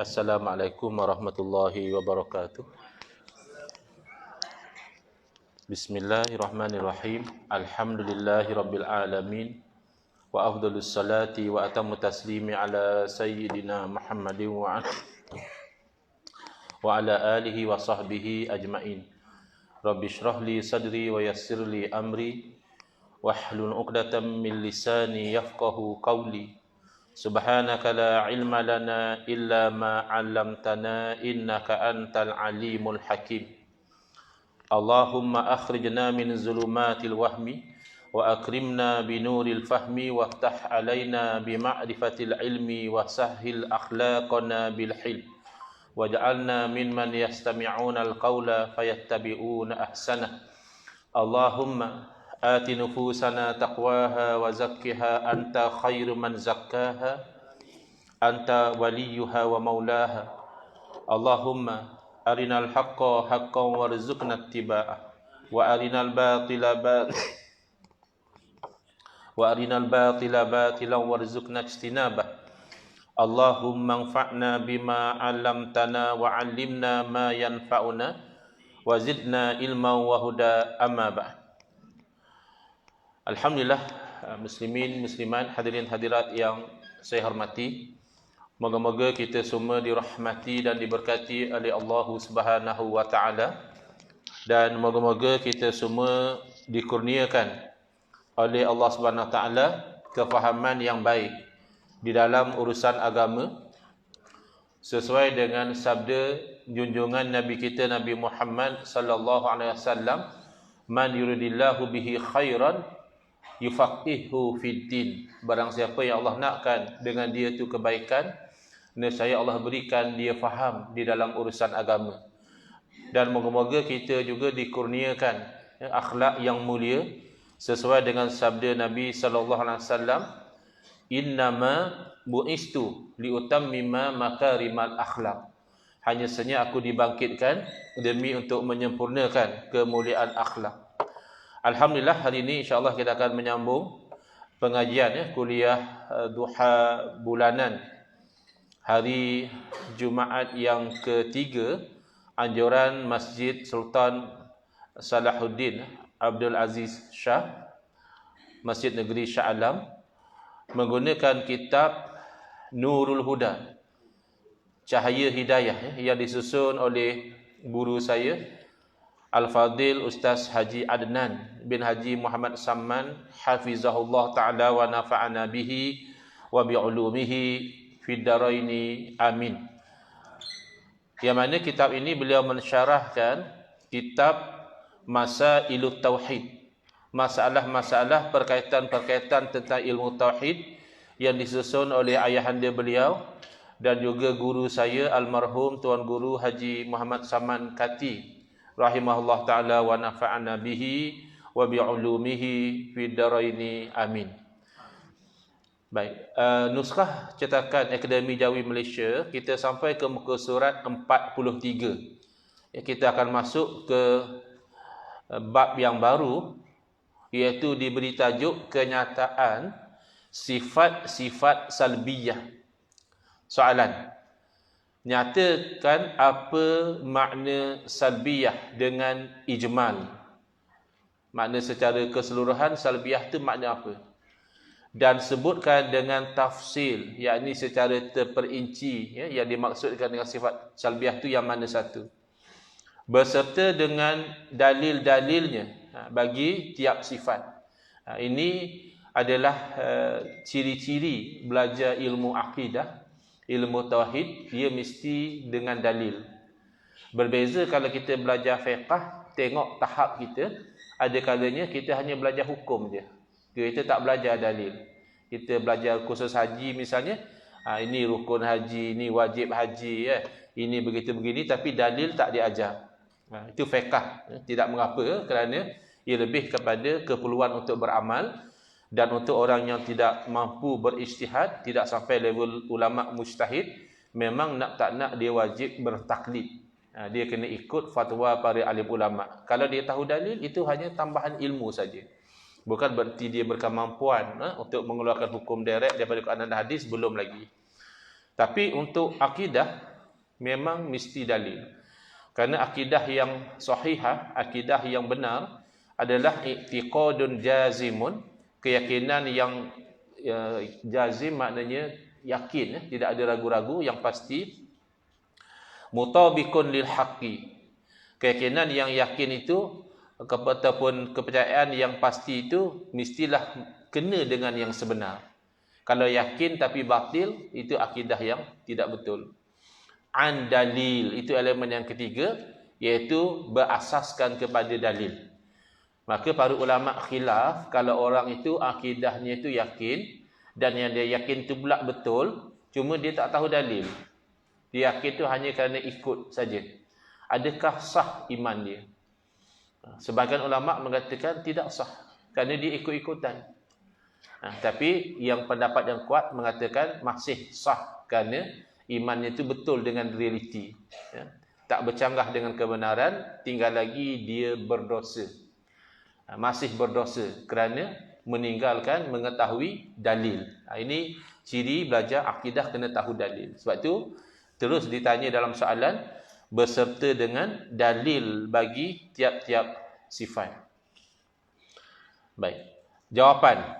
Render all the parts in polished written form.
Assalamualaikum warahmatullahi wabarakatuh. Bismillahirrahmanirrahim. Alhamdulillahirabbil alamin. Wa afdhalus salati wa atammu taslimi ala sayyidina Muhammadin wa ala alihi wa sahbihi ajmain. Rabbi shrah li sadri wa yassir li amri wahlul 'uqdatam min lisani yafqahu qawli. Subhanaka la ilma lana illa ma 'allamtana innaka antal alimul hakim. Allahumma akhrijna min zulumatil wahmi wa akrimna binuril fahmi waftah alaina bima'rifatil ilmi wa sahhil akhlaqana bil hilm waj'alna mimman yastami'una al-qawla fayattabi'una ahsana. Allahumma آت نفوسنا تقواها وزكها أنت خير من زكاها أنت وليها ومولاها. اللهم أرنا الحق حقا وارزقنا اتباعه وأرنا الباطل باطلا وارزقنا اجتنابه. اللهم انفعنا بما علمتنا وعلمنا ما ينفعنا وزدنا علما وهدى. أما بعد. Alhamdulillah, muslimin, muslimat, hadirin hadirat yang saya hormati. Moga-moga kita semua dirahmati dan diberkati oleh Allah Subhanahu wa taala, dan moga-moga kita semua dikurniakan oleh Allah Subhanahu wa taala kefahaman yang baik di dalam urusan agama, sesuai dengan sabda junjungan Nabi kita Nabi Muhammad sallallahu alaihi wasallam, man yuridillahu bihi khairan yufaqihu fid din. Barang siapa yang Allah nakkan dengan dia tu kebaikan, nescaya Allah berikan dia faham di dalam urusan agama. Dan moga-moga kita juga dikurniakan akhlak yang mulia sesuai dengan sabda Nabi sallallahu alaihi wasallam, innama bu'istu liutammima makarimal akhlak. Hanya saja aku dibangkitkan demi untuk menyempurnakan kemuliaan akhlak. Alhamdulillah, hari ini insya-Allah kita akan menyambung pengajian kuliah duha bulanan hari Jumaat yang ketiga anjuran Masjid Sultan Salahuddin Abdul Aziz Shah, Masjid Negeri Shah Alam, menggunakan kitab Nurul Huda, Cahaya Hidayah, yang disusun oleh guru saya Al-Fadil Ustaz Haji Adnan bin Haji Muhammad Samman hafizahullah ta'ala wa nafa'ana bihi wa bi'ulumihi fid daraini amin. Yang mana kitab ini beliau mensyarahkan kitab Masailut Tauhid, masalah-masalah perkaitan-perkaitan tentang ilmu tauhid, yang disusun oleh ayahanda beliau dan juga guru saya almarhum Tuan Guru Haji Muhammad Samman Kati rahimahullah ta'ala wa nafa'ana bihi wa bi'ulumihi fid daraini amin. Baik, nuskah cetakan Akademi Jawi Malaysia, kita sampai ke muka surat 43. Kita akan masuk ke bab yang baru, iaitu diberi tajuk kenyataan sifat-sifat salbiyah. Soalan: nyatakan apa makna salbiyah dengan ijmal. Makna secara keseluruhan salbiyah itu makna apa? Dan sebutkan dengan tafsil, yakni secara terperinci, yang dimaksudkan dengan sifat salbiyah itu yang mana satu, beserta dengan dalil-dalilnya bagi tiap sifat. Ini adalah ciri-ciri belajar ilmu akidah, ilmu tauhid, dia mesti dengan dalil. Berbeza kalau kita belajar fiqh, tengok tahap kita, ada kalanya kita hanya belajar hukum je, kita tak belajar dalil. Kita belajar khusus haji misalnya, ini rukun haji, ini wajib haji, ini begitu begini, tapi dalil tak diajar. Itu fiqh. Tidak mengapa, kerana ia lebih kepada keperluan untuk beramal. Dan untuk orang yang tidak mampu berijtihad, tidak sampai level ulama mujtahid, memang nak tak nak dia wajib bertaklid. Dia kena ikut fatwa para alim ulama. Kalau dia tahu dalil, itu hanya tambahan ilmu saja. Bukan berarti dia berkemampuan untuk mengeluarkan hukum direct daripada Quran dan hadis, belum lagi. Tapi untuk akidah, memang mesti dalil. Kerana akidah yang sahihah, akidah yang benar adalah i'tiqadun jazimun, keyakinan yang jazim maknanya yakin, tidak ada ragu-ragu, yang pasti. Mutabikun lil haqqi, keyakinan yang yakin itu ataupun kepercayaan yang pasti itu mestilah kena dengan yang sebenar. Kalau yakin tapi batil, itu akidah yang tidak betul. An dalil, itu elemen yang ketiga, iaitu berasaskan kepada dalil. Maka para ulama khilaf, kalau orang itu akidahnya itu yakin, dan yang dia yakin itu pula betul, cuma dia tak tahu dalil. Dia yakin itu hanya kerana ikut saja. Adakah sah iman dia? Sebahagian ulama mengatakan tidak sah, kerana dia ikut-ikutan. Tapi yang pendapat yang kuat mengatakan masih sah, kerana imannya itu betul dengan realiti. Tak bercanggah dengan kebenaran, tinggal lagi dia berdosa. Masih berdosa kerana meninggalkan mengetahui dalil. Ini ciri belajar akidah, kena tahu dalil. Sebab tu terus ditanya dalam soalan berserta dengan dalil bagi tiap-tiap sifat. Baik. Jawapan.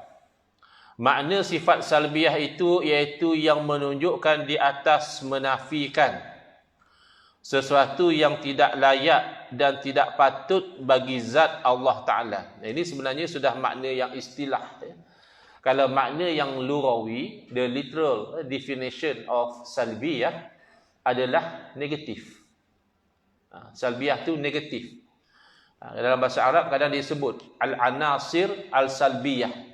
Makna sifat salbiyah itu iaitu yang menunjukkan di atas menafikan sesuatu yang tidak layak dan tidak patut bagi zat Allah Ta'ala. Ini sebenarnya sudah makna yang istilah. Kalau makna yang lurawi, the literal definition of salbiyah adalah negatif. Salbiyah tu negatif. Dalam bahasa Arab kadang disebut al-anasir al-salbiyah.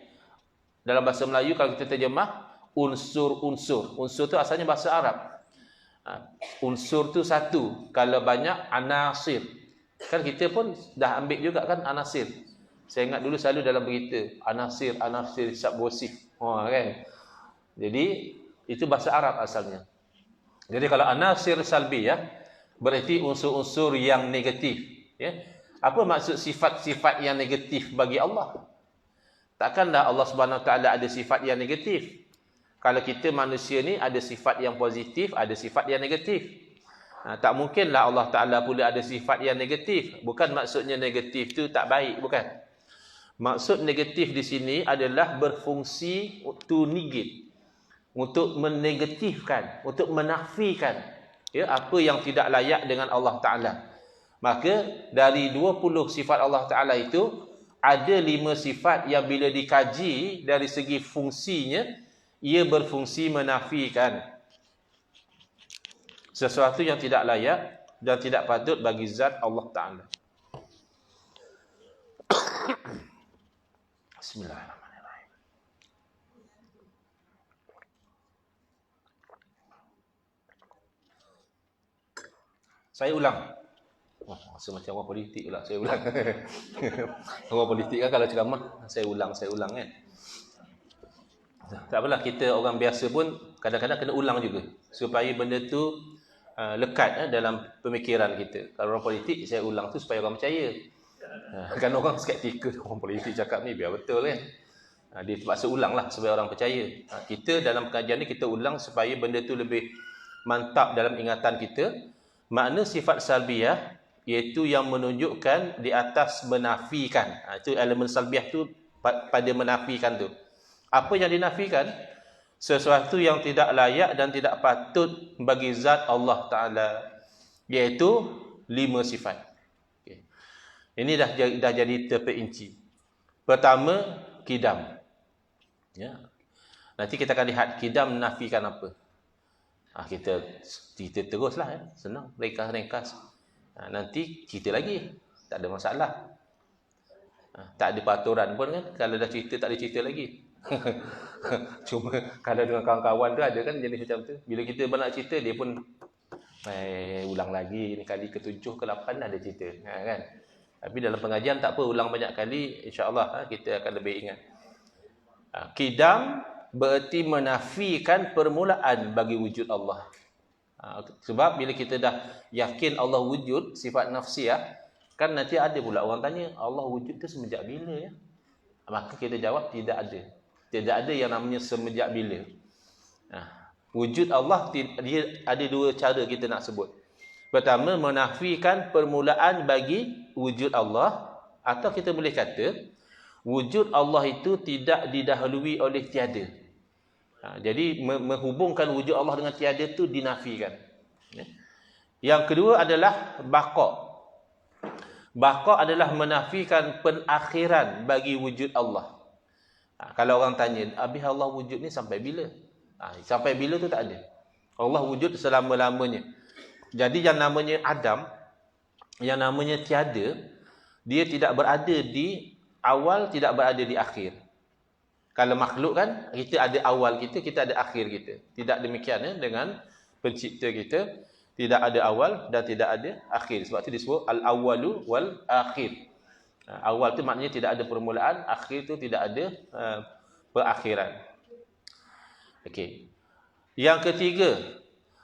Dalam bahasa Melayu kalau kita terjemah unsur-unsur. Unsur tu asalnya bahasa Arab. Unsur tu satu. Kalau banyak anasir. Kan kita pun dah ambil juga kan anasir. Saya ingat dulu selalu dalam berita anasir subversif. Kan. Jadi itu bahasa Arab asalnya. Jadi kalau anasir salbiyah berarti unsur-unsur yang negatif. Apa maksud sifat-sifat yang negatif bagi Allah? Takkanlah Allah Subhanahu Wa Taala ada sifat yang negatif. Kalau kita manusia ni ada sifat yang positif, ada sifat yang negatif. Tak mungkinlah Allah Ta'ala pula ada sifat yang negatif. Bukan maksudnya negatif tu tak baik, bukan. Maksud negatif di sini adalah berfungsi to negate, untuk menegatifkan, untuk menafikan apa yang tidak layak dengan Allah Ta'ala. Maka dari 20 sifat Allah Ta'ala itu, ada 5 sifat yang bila dikaji dari segi fungsinya, ia berfungsi menafikan sesuatu yang tidak layak dan tidak patut bagi zat Allah Ta'ala. Bismillahirrahmanirrahim. Saya ulang. Rasa macam orang politik pula, saya ulang. Orang politik kan kalau ceramah, saya ulang kan. Tak apalah, kita orang biasa pun kadang-kadang kena ulang juga. Supaya benda tu lekat dalam pemikiran kita. Kalau orang politik, saya ulang tu supaya orang percaya. Kan orang skeptikal, orang politik cakap ni biar betul kan. Dia terpaksa ulang lah supaya orang percaya. Kita dalam pengajian ni kita ulang supaya benda tu lebih mantap dalam ingatan kita. Makna sifat salbiyah iaitu yang menunjukkan di atas menafikan. Itu elemen salbiyah tu pada menafikan tu. Apa yang dinafikan? Sesuatu yang tidak layak dan tidak patut bagi zat Allah Ta'ala. Iaitu 5 sifat. Ini dah jadi terperinci. Pertama, kidam. Nanti kita akan lihat kidam menafikan apa. Kita cerita teruslah. Senang, ringkas. Nanti cerita lagi, tak ada masalah. Tak ada peraturan pun kan. Kalau dah cerita, tak ada cerita lagi. Cuma kalau dengan kawan-kawan tu ada kan jenis macam tu. Bila kita nak cerita, dia pun ulang lagi. Ini kali ke-7 ke-8 ada cerita kan. Tapi dalam pengajian tak apa, ulang banyak kali, insya-Allah kita akan lebih ingat. Kidam bererti menafikan permulaan bagi wujud Allah. Sebab bila kita dah yakin Allah wujud, sifat nafsiyah, kan nanti ada pula orang tanya, Allah wujud tu semenjak bila ya? Maka kita jawab tidak ada. Tidak ada yang namanya semenjak bila. Wujud Allah dia ada dua cara kita nak sebut. Pertama, menafikan permulaan bagi wujud Allah, atau kita boleh kata wujud Allah itu tidak didahului oleh tiada. Jadi menghubungkan wujud Allah dengan tiada itu dinafikan. Yang kedua adalah baqa. Baqa adalah menafikan penakhiran bagi wujud Allah. Kalau orang tanya, habis Allah wujud ni sampai bila? Sampai bila tu tak ada. Allah wujud selama-lamanya. Jadi yang namanya Adam, yang namanya tiada, dia tidak berada di awal, tidak berada di akhir. Kalau makhluk kan, kita ada awal kita, kita ada akhir kita. Tidak demikian dengan pencipta kita, tidak ada awal dan tidak ada akhir. Sebab itu disebut al-awwalu wal akhir. Awal tu maknanya tidak ada permulaan, akhir tu tidak ada perakhiran. Okey. Yang ketiga,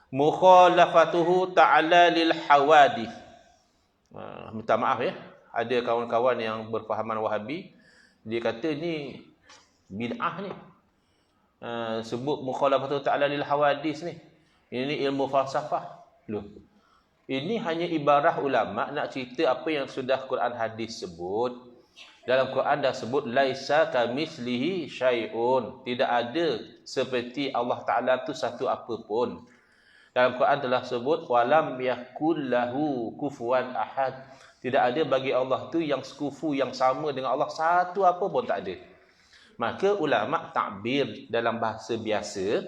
mukhalafatuhu ta'ala lil hawadith. Minta maaf ya, ada kawan-kawan yang berfahaman Wahabi, dia kata ni bid'ah ni. Sebut mukhalafatuhu ta'ala lil hawadith ni. Ini ilmu falsafah. Loh. Ini hanya ibarah ulama nak cerita apa yang sudah Quran hadis sebut. Dalam Quran dah sebut laisa kamitslihi syai'un. Tidak ada seperti Allah Taala tu satu apa pun. Dalam Quran telah sebut walam yakul lahu kufuwan ahad. Tidak ada bagi Allah tu yang sekufu, yang sama dengan Allah, satu apa pun tak ada. Maka ulama takbir dalam bahasa biasa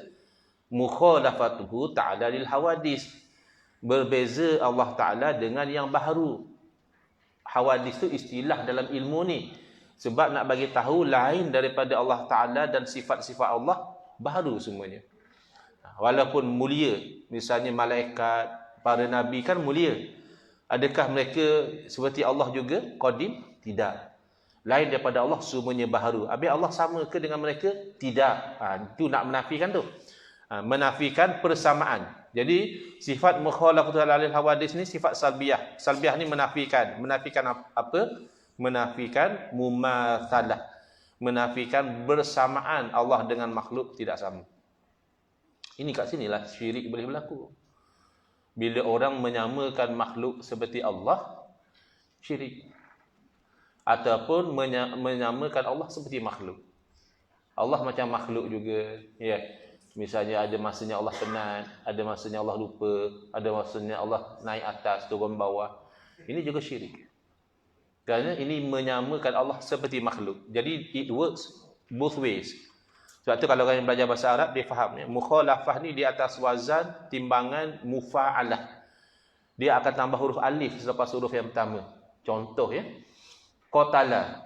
mukhalafatuhu ta'ala lil hawadis. Berbeza Allah Taala dengan yang baharu. Hawadis tu istilah dalam ilmu ni. Sebab nak bagi tahu lain daripada Allah Ta'ala dan sifat-sifat Allah, baru semuanya. Walaupun mulia, misalnya malaikat, para nabi kan mulia. Adakah mereka seperti Allah juga? Qadim? Tidak. Lain daripada Allah, semuanya baharu. Habis Allah sama ke dengan mereka? Tidak. Itu nak menafikan tu. Menafikan persamaan. Jadi sifat mukhalafatu alal hawadis ni sifat salbiyah. Salbiyah ni menafikan. Menafikan apa? Menafikan mumatsalah. Menafikan bersamaan Allah dengan makhluk tidak sama. Ini kat sinilah syirik boleh berlaku. Bila orang menyamakan makhluk seperti Allah, syirik. Ataupun menyamakan Allah seperti makhluk. Allah macam makhluk juga, ya. Misalnya ada masanya Allah penat, ada masanya Allah lupa, ada masanya Allah naik atas, turun bawah. Ini juga syirik. Kerana ini menyamakan Allah seperti makhluk. Jadi it works both ways. Sebab tu kalau orang yang belajar bahasa Arab, dia faham. Mukhalafah ni di atas wazan timbangan mufa'alah. Dia akan tambah huruf alif selepas huruf yang pertama. Contoh ya. Qatala.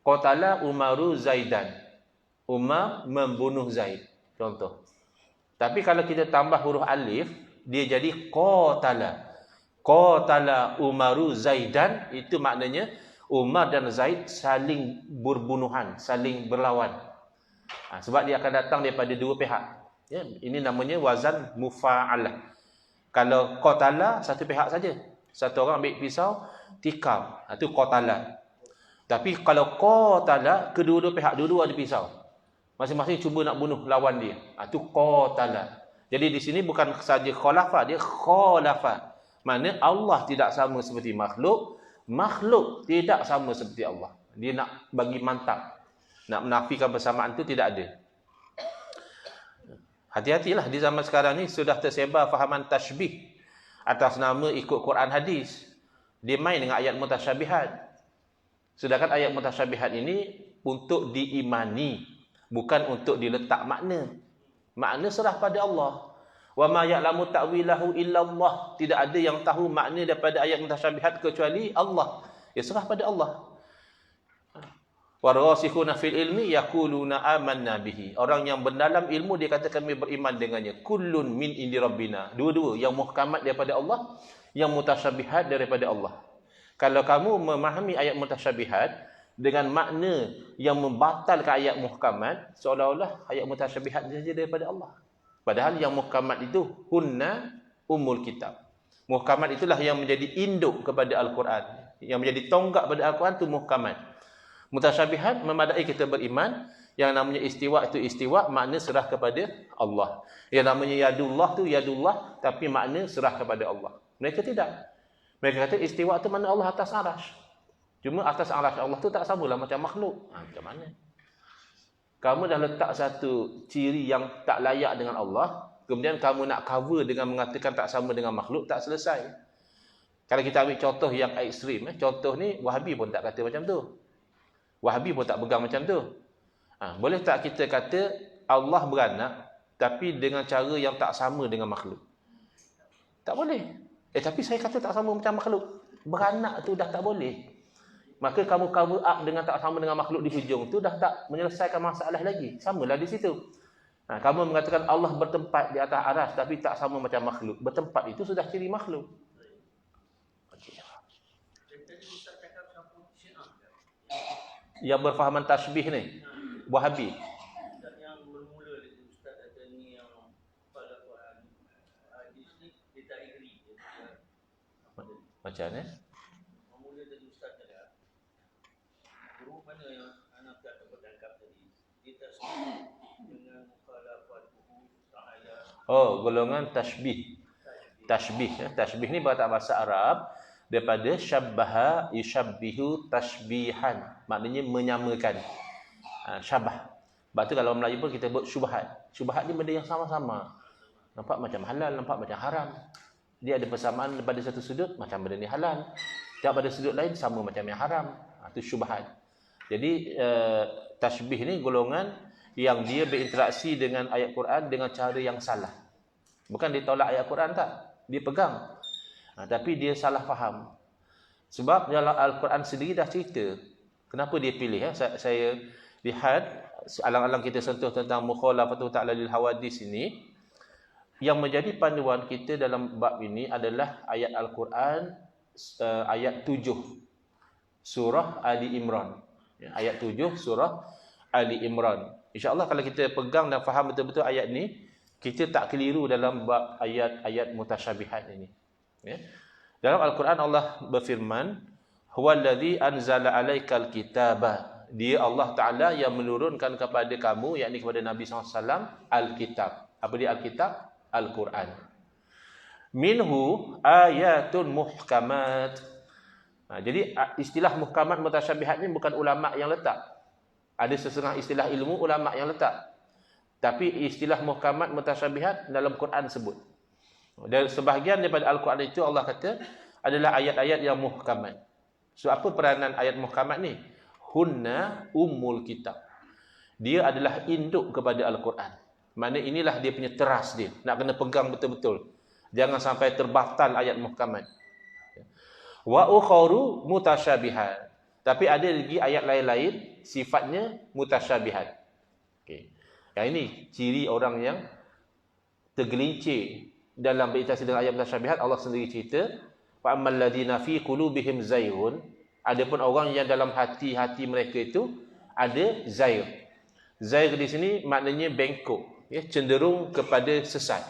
Qatala Umaru Zaidan. Umar membunuh Zaid. Contoh. Tapi kalau kita tambah huruf alif, dia jadi qatala. Qatala Umaru Zaidan, itu maknanya Umar dan Zaid saling berbunuhan, saling berlawan. Sebab dia akan datang daripada dua pihak. Ya, ini namanya wazan mufa'alah. Kalau qatala, satu pihak saja. Satu orang ambil pisau, tikam. Itu qatala. Tapi kalau qatala, kedua-dua pihak, dua-dua ada pisau. Masing-masing cuba nak bunuh lawan dia. Itu qatala. Jadi di sini bukan saja khalafah, dia khalafah. Mana Allah tidak sama seperti makhluk, makhluk tidak sama seperti Allah. Dia nak bagi mantap. Nak menafikan persamaan itu tidak ada. Hati-hatilah di zaman sekarang ni sudah tersebar fahaman tashbih atas nama ikut Quran hadis. Dia main dengan ayat mutasyabihat. Sedangkan ayat mutasyabihat ini untuk diimani, bukan untuk diletak makna. Makna serah pada Allah. Wa ma ya'lamu ta'wilahu illa Allah. Tidak ada yang tahu makna daripada ayat mutasyabihat kecuali Allah. Ya serah pada Allah. Warasikhuna fil ilmi yaquluna amanna bihi. Orang yang mendalam ilmu dia kata kami beriman dengannya. Kullun min indi rabbina. Dua-dua, yang muhkamat daripada Allah, yang mutasyabihat daripada Allah. Kalau kamu memahami ayat mutasyabihat dengan makna yang membatalkan ayat muhkamat, seolah-olah ayat mutasyabihat saja daripada Allah. Padahal yang muhkamat itu hunna umul kitab. Muhkamat itulah yang menjadi induk kepada Al-Quran. Yang menjadi tonggak pada Al-Quran itu muhkamat. Mutasyabihat memadai kita beriman Yang namanya istiwa itu istiwa, makna serah kepada Allah. Yang namanya yadullah tu yadullah, tapi makna serah kepada Allah. Mereka tidak. Mereka kata istiwa tu mana Allah atas arash. Cuma atas arash Allah tu tak samalah macam makhluk. Macam mana? Kamu dah letak satu ciri yang tak layak dengan Allah, kemudian kamu nak cover dengan mengatakan tak sama dengan makhluk, tak selesai. Kalau kita ambil contoh yang ekstrim, contoh ni Wahabi pun tak kata macam tu. Wahabi pun tak pegang macam tu. Boleh tak kita kata Allah beranak, tapi dengan cara yang tak sama dengan makhluk? Tak boleh. Tapi saya kata tak sama macam makhluk. Beranak tu dah tak boleh. Maka kamu cover up dengan tak sama dengan makhluk di hujung tu dah tak menyelesaikan masalah lagi. Samalah di situ. Kamu mengatakan Allah bertempat di atas aras tapi tak sama macam makhluk. Bertempat itu sudah ciri makhluk. Yang berfahaman tasbih ni, Wahabi. Yang bermula dari Ustaz kata ni yang pada hadis ni dia tak agree. Macam ni? Bermula dari Ustaz kata guru mana yang anak tak dapat tangkap tadi. Dia tasbih dengan mukhalafat sahaya. Oh, golongan tasbih. Tasbih ni bahasa Arab daripada syabbaha yushabbihu tashbihan, maknanya menyamakan. Syabah. Sebab tu kalau Melayu pun kita sebut syubhat. Syubhat ni benda yang sama-sama. Nampak macam halal, nampak macam haram. Dia ada persamaan pada satu sudut macam benda ni halal. Tak pada sudut lain sama macam yang haram. Itu syubhat. Jadi tashbih ni golongan yang dia berinteraksi dengan ayat Quran dengan cara yang salah. Bukan dia tolak ayat Quran tak. Dia pegang. Tapi dia salah faham. Sebab dalam Al-Quran sendiri dah cerita. Kenapa dia pilih? Saya lihat, alang-alang kita sentuh tentang mukhalafatu ta'ala lil hawadis ini. Yang menjadi panduan kita dalam bab ini adalah ayat Al-Quran, ayat 7. Surah Ali Imran. Ayat 7, surah Ali Imran. InsyaAllah kalau kita pegang dan faham betul-betul ayat ni, kita tak keliru dalam bab ayat-ayat mutasyabihat ini. Dalam Al-Quran Allah berfirman, huwallazi anzala 'alaikal kitaba. Dia Allah Taala yang menurunkan kepada kamu, yakni kepada Nabi SAW, Al-Kitab. Apa dia Al-Kitab? Al-Quran. Minhu ayatun muhkamat. Jadi istilah muhkamat mutasyabihat ni bukan ulama yang letak. Ada sesetengah istilah ilmu ulama yang letak. Tapi istilah muhkamat mutasyabihat dalam Quran sebut. Dan sebahagian daripada Al-Quran itu Allah kata adalah ayat-ayat yang muhkamat. So apa peranan ayat muhkamat ni? Hunna ummul kitab. Dia adalah induk kepada Al-Quran. Maknanya inilah dia punya teras dia. Nak kena pegang betul-betul. Jangan sampai terbatal ayat muhkamat. Wa ukharu mutasyabihat. Tapi ada lagi ayat lain-lain sifatnya mutasyabihat. Okey. Yang ini ciri orang yang tergelincir dalam berinteraksi dengan ayat mutasyabihat. Allah sendiri cerita, fa ammal ladina fi qulubihim zayghun. Adapun orang yang dalam hati-hati mereka itu ada zayg. Zayg di sini maknanya bengkok, cenderung kepada sesat.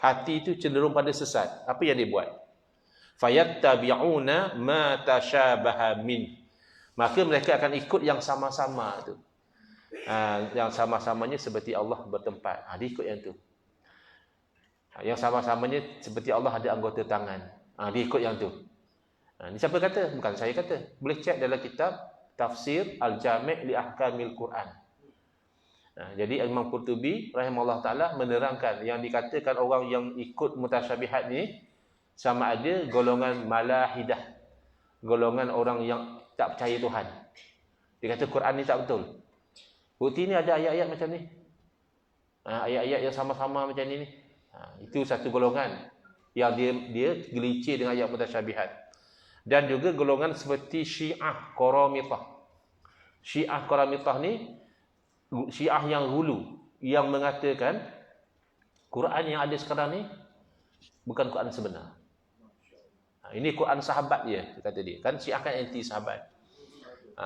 Hati itu cenderung pada sesat. Apa yang dia buat? Fayattabi'una ma tashabaha min. Maka mereka akan ikut yang sama-sama tu. Yang sama-samanya seperti Allah bertempat. Dia ikut yang tu. Yang sama-samanya seperti Allah ada anggota tangan. Dia ikut yang tu. Ini siapa kata? Bukan saya kata. Boleh cek dalam kitab Tafsir Al-Jami' li Ahkamil Quran. Jadi Imam Qurtubi rahimahullah ta'ala menerangkan yang dikatakan orang yang ikut mutasyabihat ni sama ada golongan malahidah. Golongan orang yang tak percaya Tuhan. Dia kata Quran ni tak betul. Bukti ni ada ayat-ayat macam ni. Ayat-ayat yang sama-sama macam ni. Itu satu golongan yang dia gelincir dengan ayat mutasyabihat. Dan juga golongan seperti Syiah Qaramitah. Syiah Qaramitah ni Syiah yang hulu, yang mengatakan Quran yang ada sekarang ni bukan Quran sebenar. Ini Quran sahabat dia kata dia. Kan Syiah kan anti sahabat.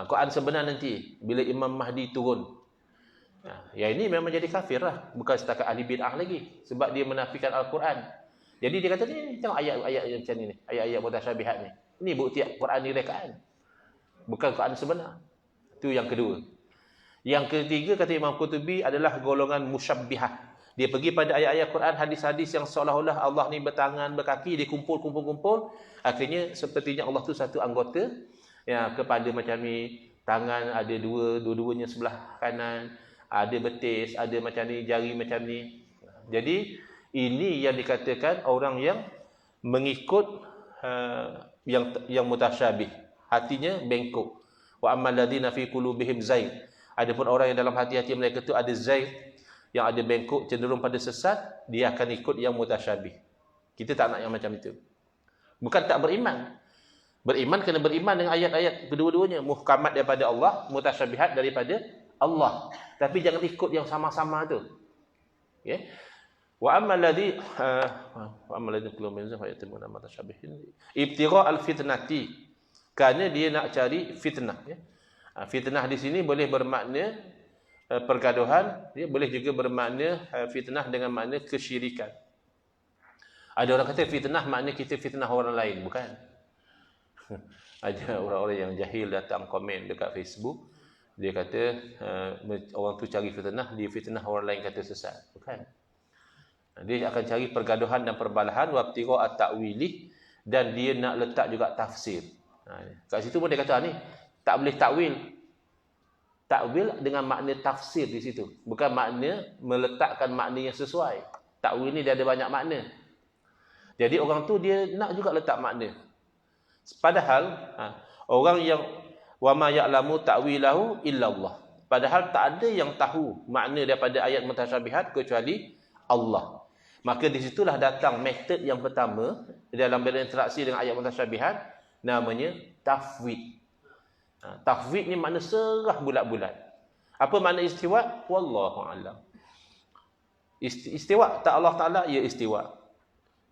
Quran sebenar nanti bila Imam Mahdi turun. Ya ini memang jadi kafir lah. Bukan setakat ahli bid'ah lagi. Sebab dia menafikan Al-Quran. Jadi dia kata ni, tengok ayat-ayat macam ni. Ayat-ayat mutasyabihat ni. Ini bukti Quran ni rekaan. Bukan Quran sebenar. Itu yang kedua. Yang ketiga kata Imam Qurtubi adalah golongan musyabbihah. Dia pergi pada ayat-ayat Quran, hadis-hadis yang seolah-olah Allah ni bertangan, berkaki, dia kumpul. Akhirnya sepertinya Allah tu satu anggota. Ya, kepala macam ni, tangan ada dua-duanya sebelah kanan, ada betis, ada macam ni, jari macam ni. Jadi ini yang dikatakan orang yang mengikut yang mutasyabih. Hatinya bengkok. Wa ammal ladzina fi qulubihim zaid. Adapun orang yang dalam hati-hati mereka tu ada zaid, yang ada bengkok, cenderung pada sesat, dia akan ikut yang mutasyabih. Kita tak nak yang macam itu. Bukan tak beriman. Beriman kena beriman dengan ayat-ayat kedua-duanya. Muhkamat daripada Allah, mutasyabihat daripada Allah. Tapi jangan ikut yang sama-sama tu. Okay? Wa ammal ladzi qulubihim fayattabi'una ma tashabaha ibtigha al-fitnati, kerana dia nak cari fitnah, ya. Fitnah di sini boleh bermakna pergaduhan, dia boleh juga bermakna fitnah dengan makna kesyirikan. Ada orang kata fitnah makna kita fitnah orang lain, bukan. Ada orang-orang yang jahil datang komen dekat Facebook, dia kata orang tu cari fitnah, dia fitnah orang lain kata sesat, bukan. Dia akan cari pergaduhan dan perbalahan, wabtigha at-ta'wili, dan dia nak letak juga tafsir. Kat situ pun dia kata ni tak boleh takwil. Takwil dengan makna tafsir di situ, bukan makna meletakkan makna yang sesuai. Takwil ni dia ada banyak makna. Jadi orang tu dia nak juga letak makna. Padahal orang yang wa ma ya'lamu ta'wilahu illallah. Padahal tak ada yang tahu makna daripada ayat mutasyabihat kecuali Allah. Maka di situlah datang metod yang pertama dalam berinteraksi dengan ayat mutasyabihat, namanya tafwid. Tafwid ni makna serah bulat-bulat. Apa makna istiwa? Wallahu a'lam. Istiwa tak Allah Taala, ya istiwa.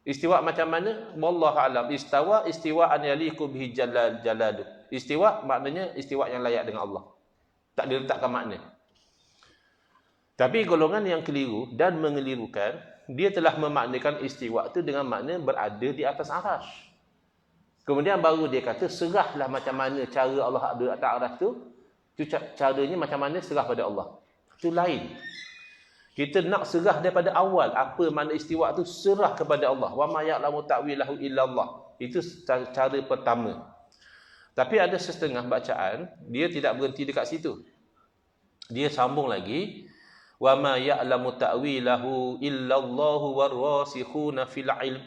Istiwa macam mana? Wallahu a'lam. Istiwa'an yaliqu bihi jalaluh. Istiwa maknanya istiwa yang layak dengan Allah. Tak diletakkan makna. Tapi golongan yang keliru dan mengelirukan, dia telah memaknakan istiwa itu dengan makna berada di atas arasy. Kemudian baru dia kata serahlah macam mana cara Allah ada atas arasy tu caranya macam mana serah pada Allah. Itu lain. Kita nak serah daripada awal apa makna istiwa tu, serah kepada Allah. Wa ma ya'lamu ta'wilahu illallah. Itu cara pertama. Tapi ada setengah bacaan dia tidak berhenti dekat situ. Dia sambung lagi, wa ma ya'lamu ta'wilahu illallahu warrasikhuna fil ilm.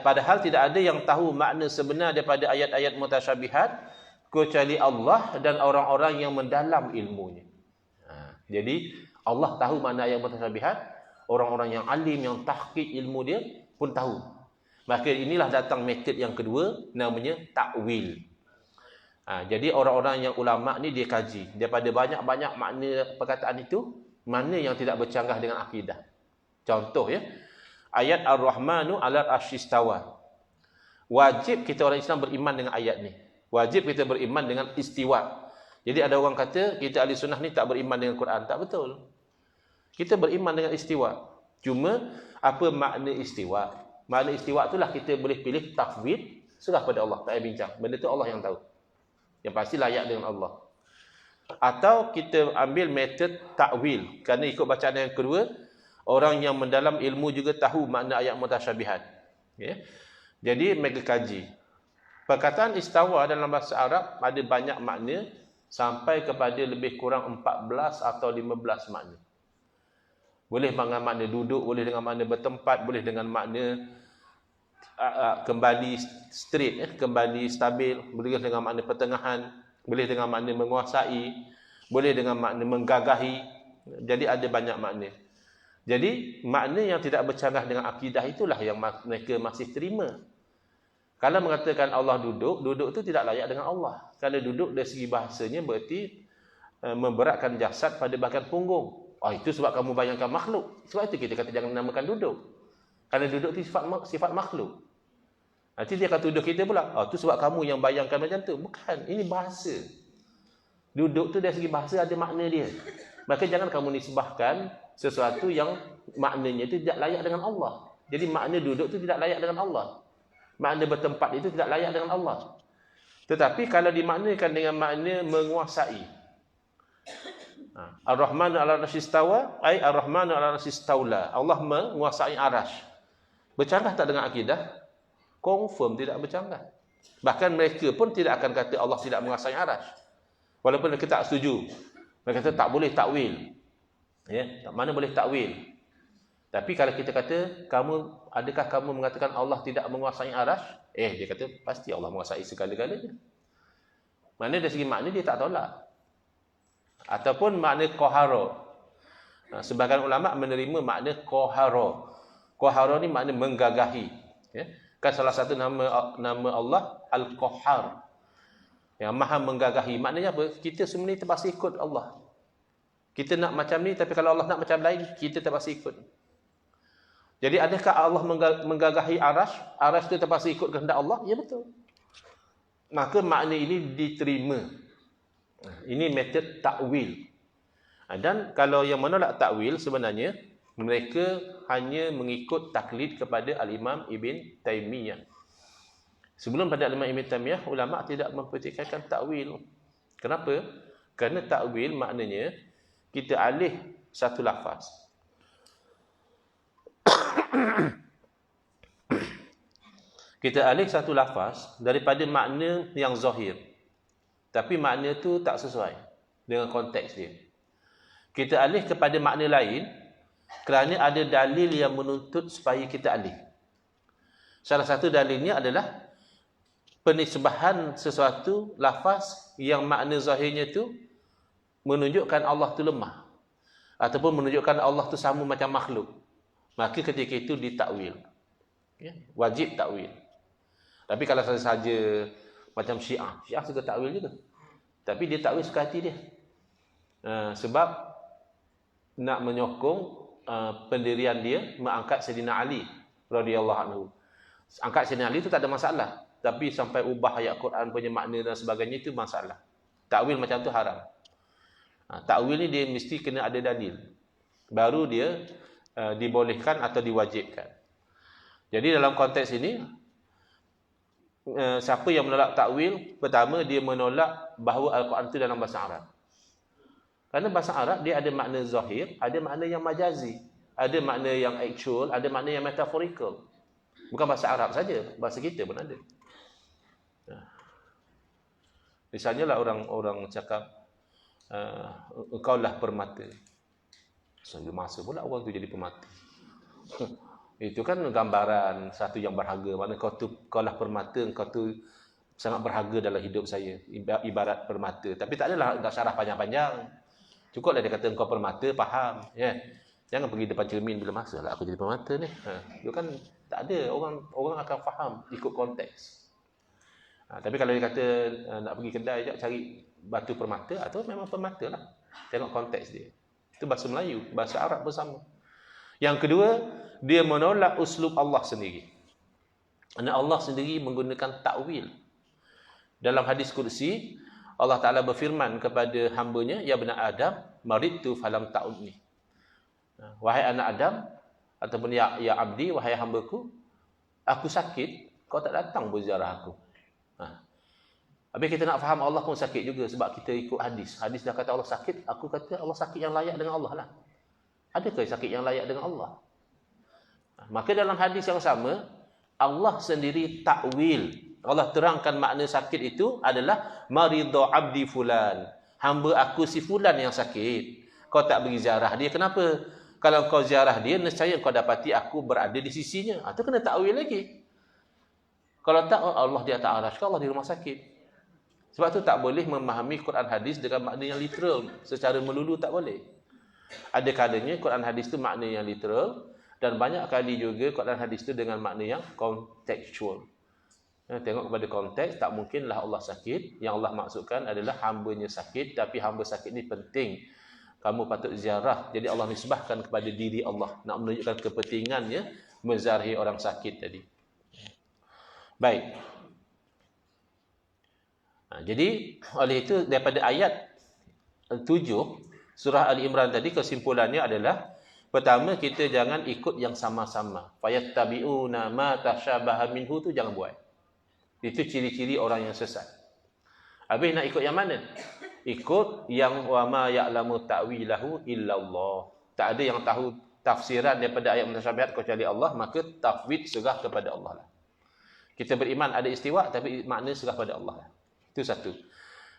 Padahal tidak ada yang tahu makna sebenar daripada ayat-ayat mutasyabihat kecuali Allah dan orang-orang yang mendalam ilmunya. Jadi Allah tahu makna ayat mutasyabihat, orang-orang yang alim, yang tahqiq ilmu dia pun tahu. Maka inilah datang metod yang kedua, namanya takwil. Jadi orang-orang yang ulama ni dia kaji daripada banyak-banyak makna perkataan itu, mana yang tidak bercanggah dengan akidah. Contoh ya, ayat Ar-Rahmanu 'alal 'arsy istawa. Wajib kita orang Islam beriman dengan ayat ni. Wajib kita beriman dengan istiwa. Jadi ada orang kata kita ahli sunnah ni tak beriman dengan Quran. Tak betul. Kita beriman dengan istiwa. Cuma apa makna istiwa? Makna istiwa itulah kita boleh pilih tafwid, serah pada Allah, tak payah bincang. Benda tu Allah yang tahu. Yang pasti layak dengan Allah. Atau kita ambil metod takwil. Kerana ikut bacaan yang kedua, orang yang mendalam ilmu juga tahu makna ayat mutasyabihat. Okay. Jadi mereka kaji. Perkataan istawa dalam bahasa Arab ada banyak makna, sampai kepada lebih kurang 14 atau 15 makna. Boleh dengan makna duduk, boleh dengan makna bertempat, boleh dengan makna kembali straight, kembali stabil, boleh dengan makna pertengahan, boleh dengan makna menguasai, boleh dengan makna menggagahi. Jadi ada banyak makna. Jadi makna yang tidak bercanggah dengan akidah itulah yang mereka masih terima. Kalau mengatakan Allah duduk, duduk itu tidak layak dengan Allah. Kalau duduk dari segi bahasanya berarti memberatkan jasad pada bahagian punggung. Itu sebab kamu bayangkan makhluk. Sebab itu kita kata jangan namakan duduk. Kerana duduk itu sifat makhluk. Nanti dia akan tuduh kita pula, itu sebab kamu yang bayangkan macam tu. Bukan, ini bahasa. Duduk tu dari segi bahasa ada makna dia. Maka jangan kamu nisbahkan sesuatu yang maknanya itu tidak layak dengan Allah. Jadi makna duduk itu tidak layak dengan Allah. Makna bertempat itu tidak layak dengan Allah. Tetapi kalau dimaknakan dengan makna menguasai, Ar-Rahmanu 'ala al-'arsy istawa, ai Ar-Rahmanu 'ala al-'arsy istaula. Allah menguasai arasy. Bercanggah tak dengan akidah? Confirm tidak bercanggah. Bahkan mereka pun tidak akan kata Allah tidak menguasai arasy. Walaupun mereka tak setuju. Mereka kata tak boleh takwil. Ya, mana boleh takwil? Tapi kalau kita kata, adakah kamu mengatakan Allah tidak menguasai arasy? Dia kata pasti Allah menguasai segala-galanya. Mana dari segi makna dia tak tolak. Ataupun makna qahara. Sebahagian ulama menerima makna qahara. Qahara ni makna menggagahi. Ya. Kan salah satu nama Allah Al-Qahhar. Yang maha menggagahi. Maknanya apa? Kita semua ni terpaksa ikut Allah. Kita nak macam ni, tapi kalau Allah nak macam lain, kita terpaksa ikut. Jadi adakah Allah menggagahi arasy? Arasy itu terpaksa ikut kehendak Allah? Ya betul. Maka makna ini diterima. Ini metod takwil. Dan kalau yang menolak takwil sebenarnya mereka hanya mengikut taklid kepada Al-Imam Ibn Taymiyah. Sebelum pada Al-Imam Ibn Taymiyah, ulama tidak mempertikaikan takwil. Kenapa? Kerana takwil maknanya kita alih satu lafaz. Kita alih satu lafaz daripada makna yang zahir. Tapi makna tu tak sesuai dengan konteks dia. Kita alih kepada makna lain kerana ada dalil yang menuntut supaya kita alih. Salah satu dalilnya adalah penisbahan sesuatu lafaz yang makna zahirnya tu menunjukkan Allah tu lemah ataupun menunjukkan Allah tu sama macam makhluk. Maka ketika itu ditakwil. Ya, wajib takwil. Tapi kalau saja macam Syiah suka takwil juga. Tapi dia takwil suka hati dia. Sebab nak menyokong pendirian dia mengangkat Sayyidina Ali radhiyallahu anhu. Angkat Sayyidina Ali itu tak ada masalah. Tapi sampai ubah ayat Quran punya makna dan sebagainya itu masalah. Takwil macam tu haram. Takwil ni dia mesti kena ada dalil. Baru dia dibolehkan atau diwajibkan. Jadi dalam konteks ini, siapa yang menolak takwil, pertama dia menolak bahawa Al-Quran itu dalam bahasa Arab. Kerana bahasa Arab dia ada makna zahir, ada makna yang majazi, ada makna yang actual, ada makna yang metaphorical. Bukan bahasa Arab saja, bahasa kita pun ada. Misalnya lah orang cakap engkaulah permata. Masa pula orang tu jadi permata. Itu kan gambaran satu yang berharga. Maknanya kau lah permata, engkau tu sangat berharga dalam hidup saya. Ibarat permata. Tapi tak adalah nak syarah panjang-panjang. Cukuplah dia kata engkau permata, faham. Ya. Jangan pergi depan cermin bila masa lah aku jadi permata ni. Itu kan tak ada. Orang akan faham ikut konteks. Tapi kalau dia kata nak pergi kedai je cari batu permata, atau memang permata lah. Tengok konteks dia. Itu bahasa Melayu, bahasa Arab bersama. Yang kedua, dia menolak uslub Allah sendiri. Kerana Allah sendiri menggunakan takwil. Dalam hadis kursi, Allah Ta'ala berfirman kepada hambanya, ya bani Adam, maridtu falam ta'udni. Wahai anak Adam, ataupun ya abdi, wahai hambaku, aku sakit, kau tak datang berziarah aku. Habis kita nak faham Allah pun sakit juga sebab kita ikut hadis. Hadis dah kata Allah sakit, aku kata Allah sakit yang layak dengan Allah lah. Adakah sakit yang layak dengan Allah? Maka dalam hadis yang sama, Allah sendiri takwil. Allah terangkan makna sakit itu adalah maridha abdi fulan. Hamba aku si fulan yang sakit. Kau tak pergi ziarah dia, kenapa? Kalau kau ziarah dia, nescaya kau dapati aku berada di sisinya. Itu kena takwil lagi. Kalau tak, Allah di atas arasy, Allah di rumah sakit. Sebab tu tak boleh memahami Quran hadis dengan makna yang literal. Secara melulu tak boleh. Ada kalanya Quran hadis tu makna yang literal, dan banyak kali juga Quran hadis tu dengan makna yang contextual. Tengok kepada konteks, tak mungkinlah Allah sakit. Yang Allah maksudkan adalah hambanya sakit, tapi hamba sakit ni penting. Kamu patut ziarah. Jadi Allah nisbahkan kepada diri Allah. Nak menunjukkan kepentingannya menziarahi orang sakit tadi. Baik. Jadi oleh itu daripada ayat 7 surah Ali Imran tadi, kesimpulannya adalah pertama, kita jangan ikut yang sama-sama. Fayattabi'una ma tashabaha minhu tu jangan buat. Itu ciri-ciri orang yang sesat. Habis nak ikut yang mana? ikut yang wa ma ya'lamu ta'wilahu illallah. Tak ada yang tahu tafsiran daripada ayat mutasyabihat kecuali Allah, maka tafwid serah kepada Allah lah. Kita beriman ada istiwa tapi makna serah pada Allah lah. Itu satu.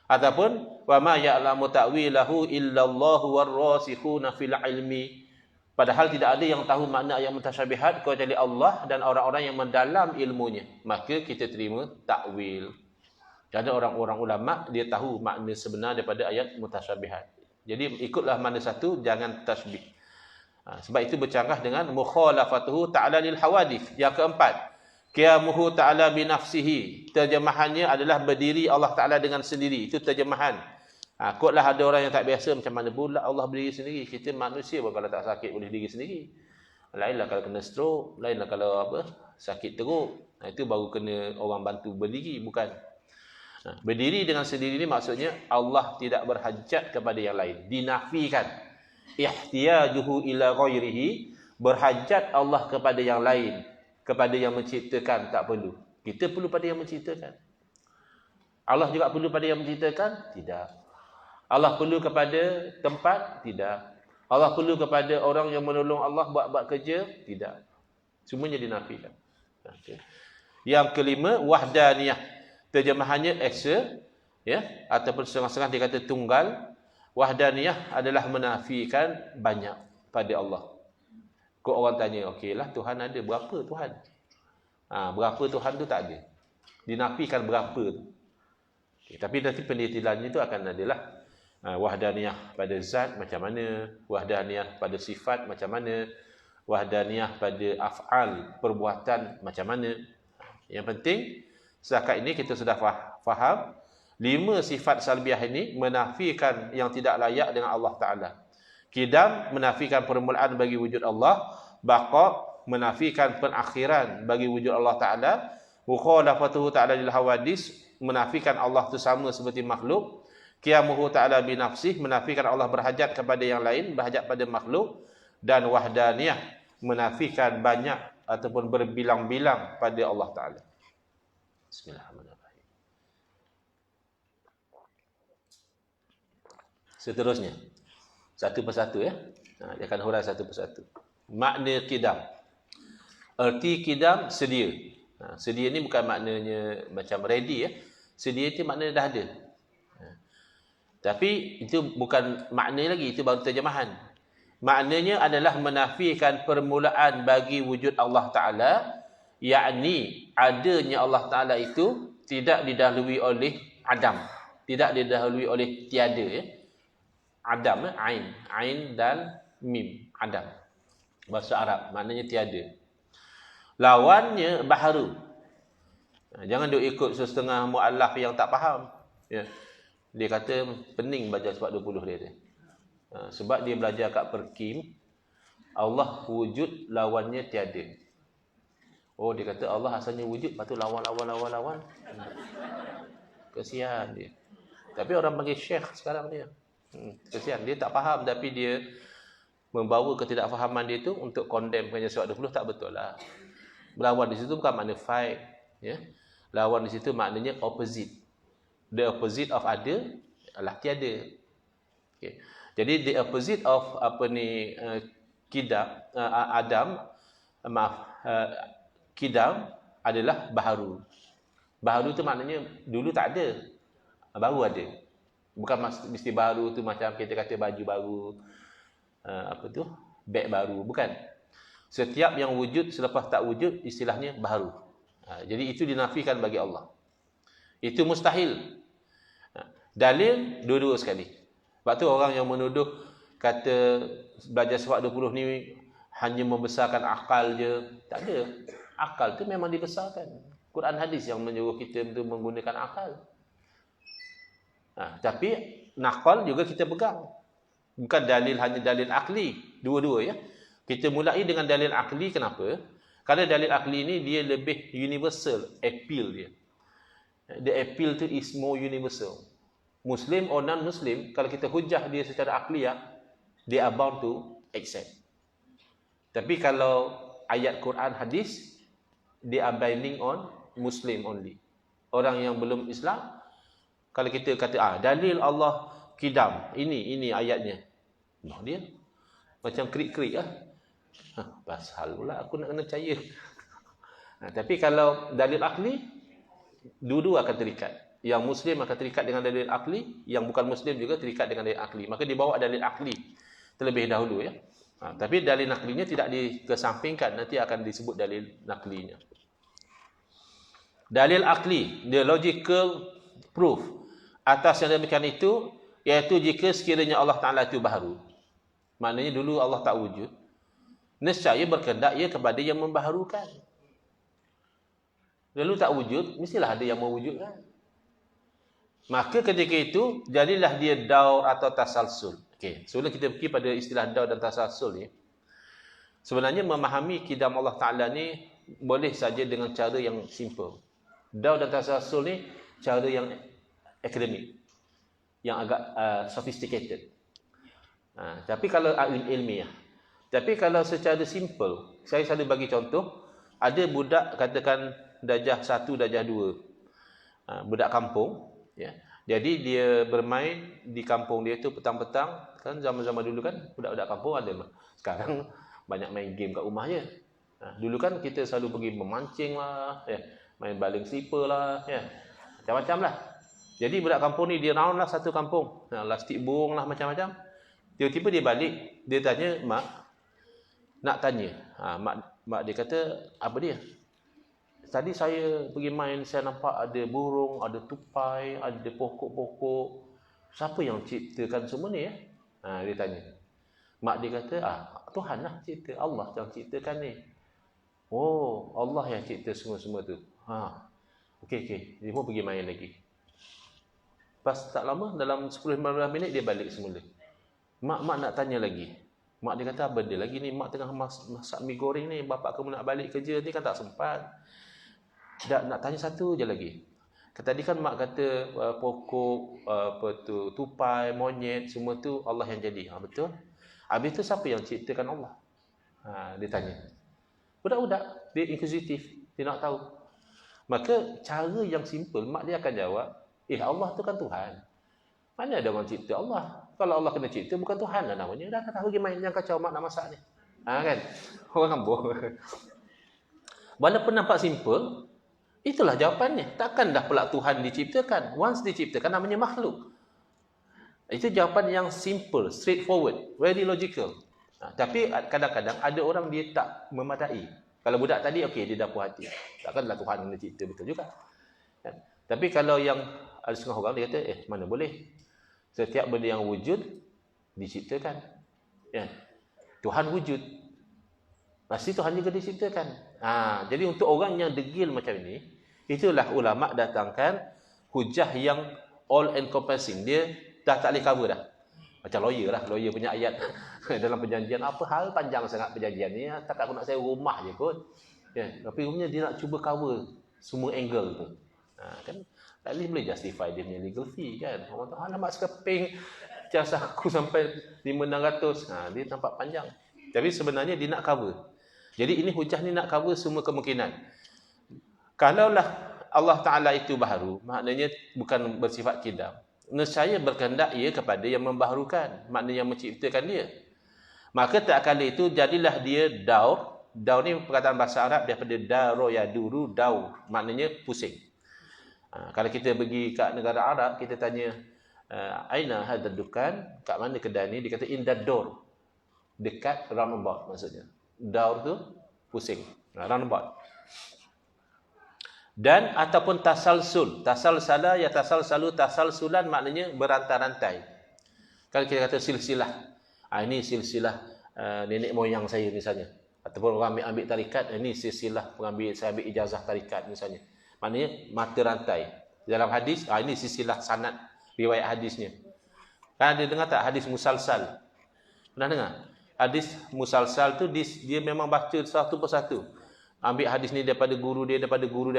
Ataupun wa ma ya'lamu ta'wilahu illallahu warrasikhuna fil ilmi. Padahal tidak ada yang tahu makna ayat mutasyabihat kecuali Allah dan orang-orang yang mendalam ilmunya. Maka kita terima takwil. Ada orang-orang ulama dia tahu makna sebenar daripada ayat mutasyabihat. Jadi ikutlah mana satu, jangan tasbih. Sebab itu bercanggah dengan mukhalafatuhu ta'ala lil hawadith. Yang keempat, qiyamuhu ta'ala bi nafsihi. Terjemahannya adalah berdiri Allah Taala dengan sendiri. Itu terjemahan. Kotlah ada orang yang tak biasa, macam mana pula Allah berdiri sendiri. Kita manusia pun kalau tak sakit boleh diri sendiri. Lainlah kalau kena stroke, lainlah kalau sakit teruk. Itu baru kena orang bantu berdiri, bukan. Berdiri dengan sendiri ini maksudnya Allah tidak berhajat kepada yang lain. Dinafikan. Ihtiyajuhu ila ghairihi, berhajat Allah kepada yang lain, kepada yang menciptakan tak perlu. Kita perlu pada yang menciptakan. Allah juga perlu pada yang menciptakan? Tidak. Allah perlu kepada tempat? Tidak. Allah perlu kepada orang yang menolong Allah buat kerja? Tidak. Semuanya dinafikan. Okay. Yang kelima, wahdaniyah. Terjemahannya esa, ya, ataupun setengah-setengah dia kata tunggal. Wahdaniyah adalah menafikan banyak pada Allah. Kok orang tanya, okeylah Tuhan ada, berapa Tuhan? Berapa Tuhan tu tak ada. Dinafikan berapa tu. Okay, tapi nanti penelitiannya tu akan adalah wahdaniyah pada zat macam mana, wahdaniyah pada sifat macam mana, wahdaniyah pada af'al, perbuatan macam mana. Yang penting setakat ini kita sudah faham 5 sifat salbiah ini menafikan yang tidak layak dengan Allah Taala. Qidam menafikan permulaan bagi wujud Allah, baqa menafikan penakhiran bagi wujud Allah Taala, mukhalafatuhu ta'ala lil hawadis menafikan Allah itu sama seperti makhluk, qiyamuhu ta'ala bi nafsih menafikan Allah berhajat kepada yang lain, berhajat pada makhluk, dan wahdaniyah menafikan banyak ataupun berbilang-bilang pada Allah Taala. Bismillahirrahmanirrahim. Seterusnya, satu persatu ya. Dia akan huraikan satu persatu. Makna qidam. Erti qidam sedia. Sedia ni bukan maknanya macam ready ya. Sedia itu maknanya dah ada. Tapi itu bukan makna lagi, itu baru terjemahan. Maknanya adalah menafikan permulaan bagi wujud Allah Ta'ala, yakni adanya Allah Ta'ala itu tidak didahului oleh Adam. Tidak didahului oleh tiada. Ya. Adam, Ain. Ain dan Mim. Adam. Bahasa Arab, maknanya tiada. Lawannya baharu. Jangan duk ikut setengah mu'allaf yang tak faham. Ya. Dia kata pening baca surat 20 dia tu. Sebab dia belajar kat Perkim, Allah wujud lawannya tiada. Oh, dia kata Allah asalnya wujud, lepas tu lawan. Kesian dia. Tapi orang panggil syekh sekarang dia. Kesian, dia tak faham tapi dia membawa ketidakfahaman dia tu untuk condemn punya surat 20 tak betul lah. Lawan di situ bukan makna fight, ya. Lawan di situ maknanya opposite. The opposite of ada adalah tiada. Okay. Jadi the opposite of Qidam adalah baharu. Baharu tu maknanya dulu tak ada, baru ada. Bukan mesti baru tu macam kita kata baju baru, beg baru, bukan. Setiap yang wujud selepas tak wujud istilahnya baharu. Jadi itu dinafikan bagi Allah. Itu mustahil. Dalil dua-dua sekali. Sebab tu orang yang menuduh kata belajar surat 20 ni hanya membesarkan akal je, tak ada. Akal tu memang dibesarkan. Quran hadis yang menyuruh kita untuk menggunakan akal. Tapi nakal juga kita pegang. Bukan dalil hanya dalil akli, dua-dua ya. Kita mulai dengan dalil akli, kenapa? Kerana dalil akli ni dia lebih universal appeal dia. The appeal tu is more universal. Muslim or non-Muslim, kalau kita hujah dia secara akliyah, they are bound to accept. Tapi kalau ayat Quran hadis, they are binding on Muslim only. Orang yang belum Islam, kalau kita kata dalil Allah kidam. Ini ayatnya. Nah, dia macam krik-krik lah. Pasal pula aku nak kena percaya. Tapi kalau dalil akli, dua-dua akan terikat. Yang Muslim akan terikat dengan dalil akli, yang bukan Muslim juga terikat dengan dalil akli. Maka dibawa dalil akli terlebih dahulu ya. Tapi dalil naklinya tidak dikesampingkan, nanti akan disebut dalil naklinya. Dalil akli, the logical proof atas yang demikian itu, iaitu jika sekiranya Allah Ta'ala itu baharu. Maknanya dulu Allah tak wujud, nescaya berkehendak ia kepada yang membaharukan. Dulu tak wujud, mestilah ada yang mewujudkan. Maka ketika itu, jadilah dia daur atau tasalsul. Okey, sebelum kita pergi pada istilah daur dan tasalsul ni, sebenarnya memahami kidam Allah Ta'ala ni boleh saja dengan cara yang simple. Daur dan tasalsul ni cara yang akademik, yang agak sophisticated. Tapi kalau ilmiah. Tapi kalau secara simple, saya selalu bagi contoh, ada budak katakan darjah 1, darjah 2, budak kampung, ya. Jadi dia bermain di kampung dia tu petang-petang, kan zaman-zaman dulu kan budak-budak kampung ada. Sekarang banyak main game kat rumah je. Dulu kan kita selalu pergi memancing lah, ya, main baling slipper lah, ya. Macam-macam lah. Jadi budak kampung ni dia round lah satu kampung. Lastik burung lah macam-macam. Tiba-tiba dia balik, dia tanya mak, nak tanya. Mak dia kata, apa dia? Tadi saya pergi main, saya nampak ada burung, ada tupai, ada pokok-pokok. Siapa yang ciptakan semua ni ya? Dia tanya. Mak dia kata, Tuhan lah cipta, Allah yang ciptakan ni. Oh, Allah yang cipta semua-semua tu. Okey. Dia pun pergi main lagi. Pas tak lama, dalam 10-15 minit dia balik semula. Mak nak tanya lagi. Mak dia kata, apa dia lagi ni? Mak tengah masak mi goreng ni. Bapak kamu nak balik kerja ni kan tak sempat. Nak tanya satu je lagi. Tadi kan mak kata pokok, tupai, monyet, semua tu Allah yang jadi. Betul? Habis tu siapa yang ciptakan Allah? Dia tanya. Budak-budak, dia inquisitif, dia nak tahu. Maka cara yang simple, mak dia akan jawab, Allah tu kan Tuhan. Mana ada orang cipta Allah? Kalau Allah kena cipta, bukan Tuhan lah namanya. Dah kata pergi main yang kacau mak nak masak ni. Kan? Orang kambur. Walaupun nampak simple, itulah jawapannya. Takkan dah pula Tuhan diciptakan. Once diciptakan namanya makhluk. Itu jawapan yang simple, straightforward, very logical. Tapi kadang-kadang ada orang dia tak memadai. Kalau budak tadi, okey, dia dah puas hati. Takkanlah Tuhan kena cipta, betul juga. Tapi kalau yang ada setengah orang, dia kata, mana boleh. Setiap benda yang wujud, diciptakan. Tuhan wujud. Pasti Tuhan juga diciptakan. Jadi untuk orang yang degil macam ini, itulah ulama datangkan hujah yang all encompassing. Dia dah tak boleh cover dah. Macam lawyer lah, lawyer punya ayat dalam perjanjian. Apa hal panjang sangat perjanjian ni? Tak aku nak saya rumah je kot. Tapi rupanya dia nak cuba cover semua angle tu. Kan at least boleh justify dia punya legal fee kan. Orang tahu alamak sekeping jas aku sampai 500-600. Dia nampak panjang. Tapi sebenarnya dia nak cover. Jadi ini hujah ni nak cover semua kemungkinan. Kalaulah Allah Ta'ala itu baharu, maknanya bukan bersifat kidam. Nescaya berkehendak ia kepada yang membaharukan, maknanya yang menciptakan dia. Maka tak kala itu jadilah dia daur. Daur ni perkataan bahasa Arab daripada daro yaduru, daur. Maknanya pusing. Kalau kita pergi kat negara Arab, kita tanya, aina hadad dukan? Kat mana kedai ni? Dia kata indad dor. Dekat roundabout maksudnya. Daur tu pusing. Roundabout. Dan ataupun tasalsul. Tasalsala ya tasalsalu, tasalsulan maknanya berantai-rantai. Kalau kita kata silsilah. Ini silsilah nenek moyang saya misalnya. Ataupun orang ambil tarikat, ini silsilah saya ambil ijazah tarikat misalnya. Maknanya mata rantai. Dalam hadis, ini silsilah sanad riwayat hadisnya. Kan ada dengar tak hadis musalsal? Pernah dengar? Hadis musalsal tu dia memang baca satu persatu. Ambil hadis ni daripada guru dia, daripada guru,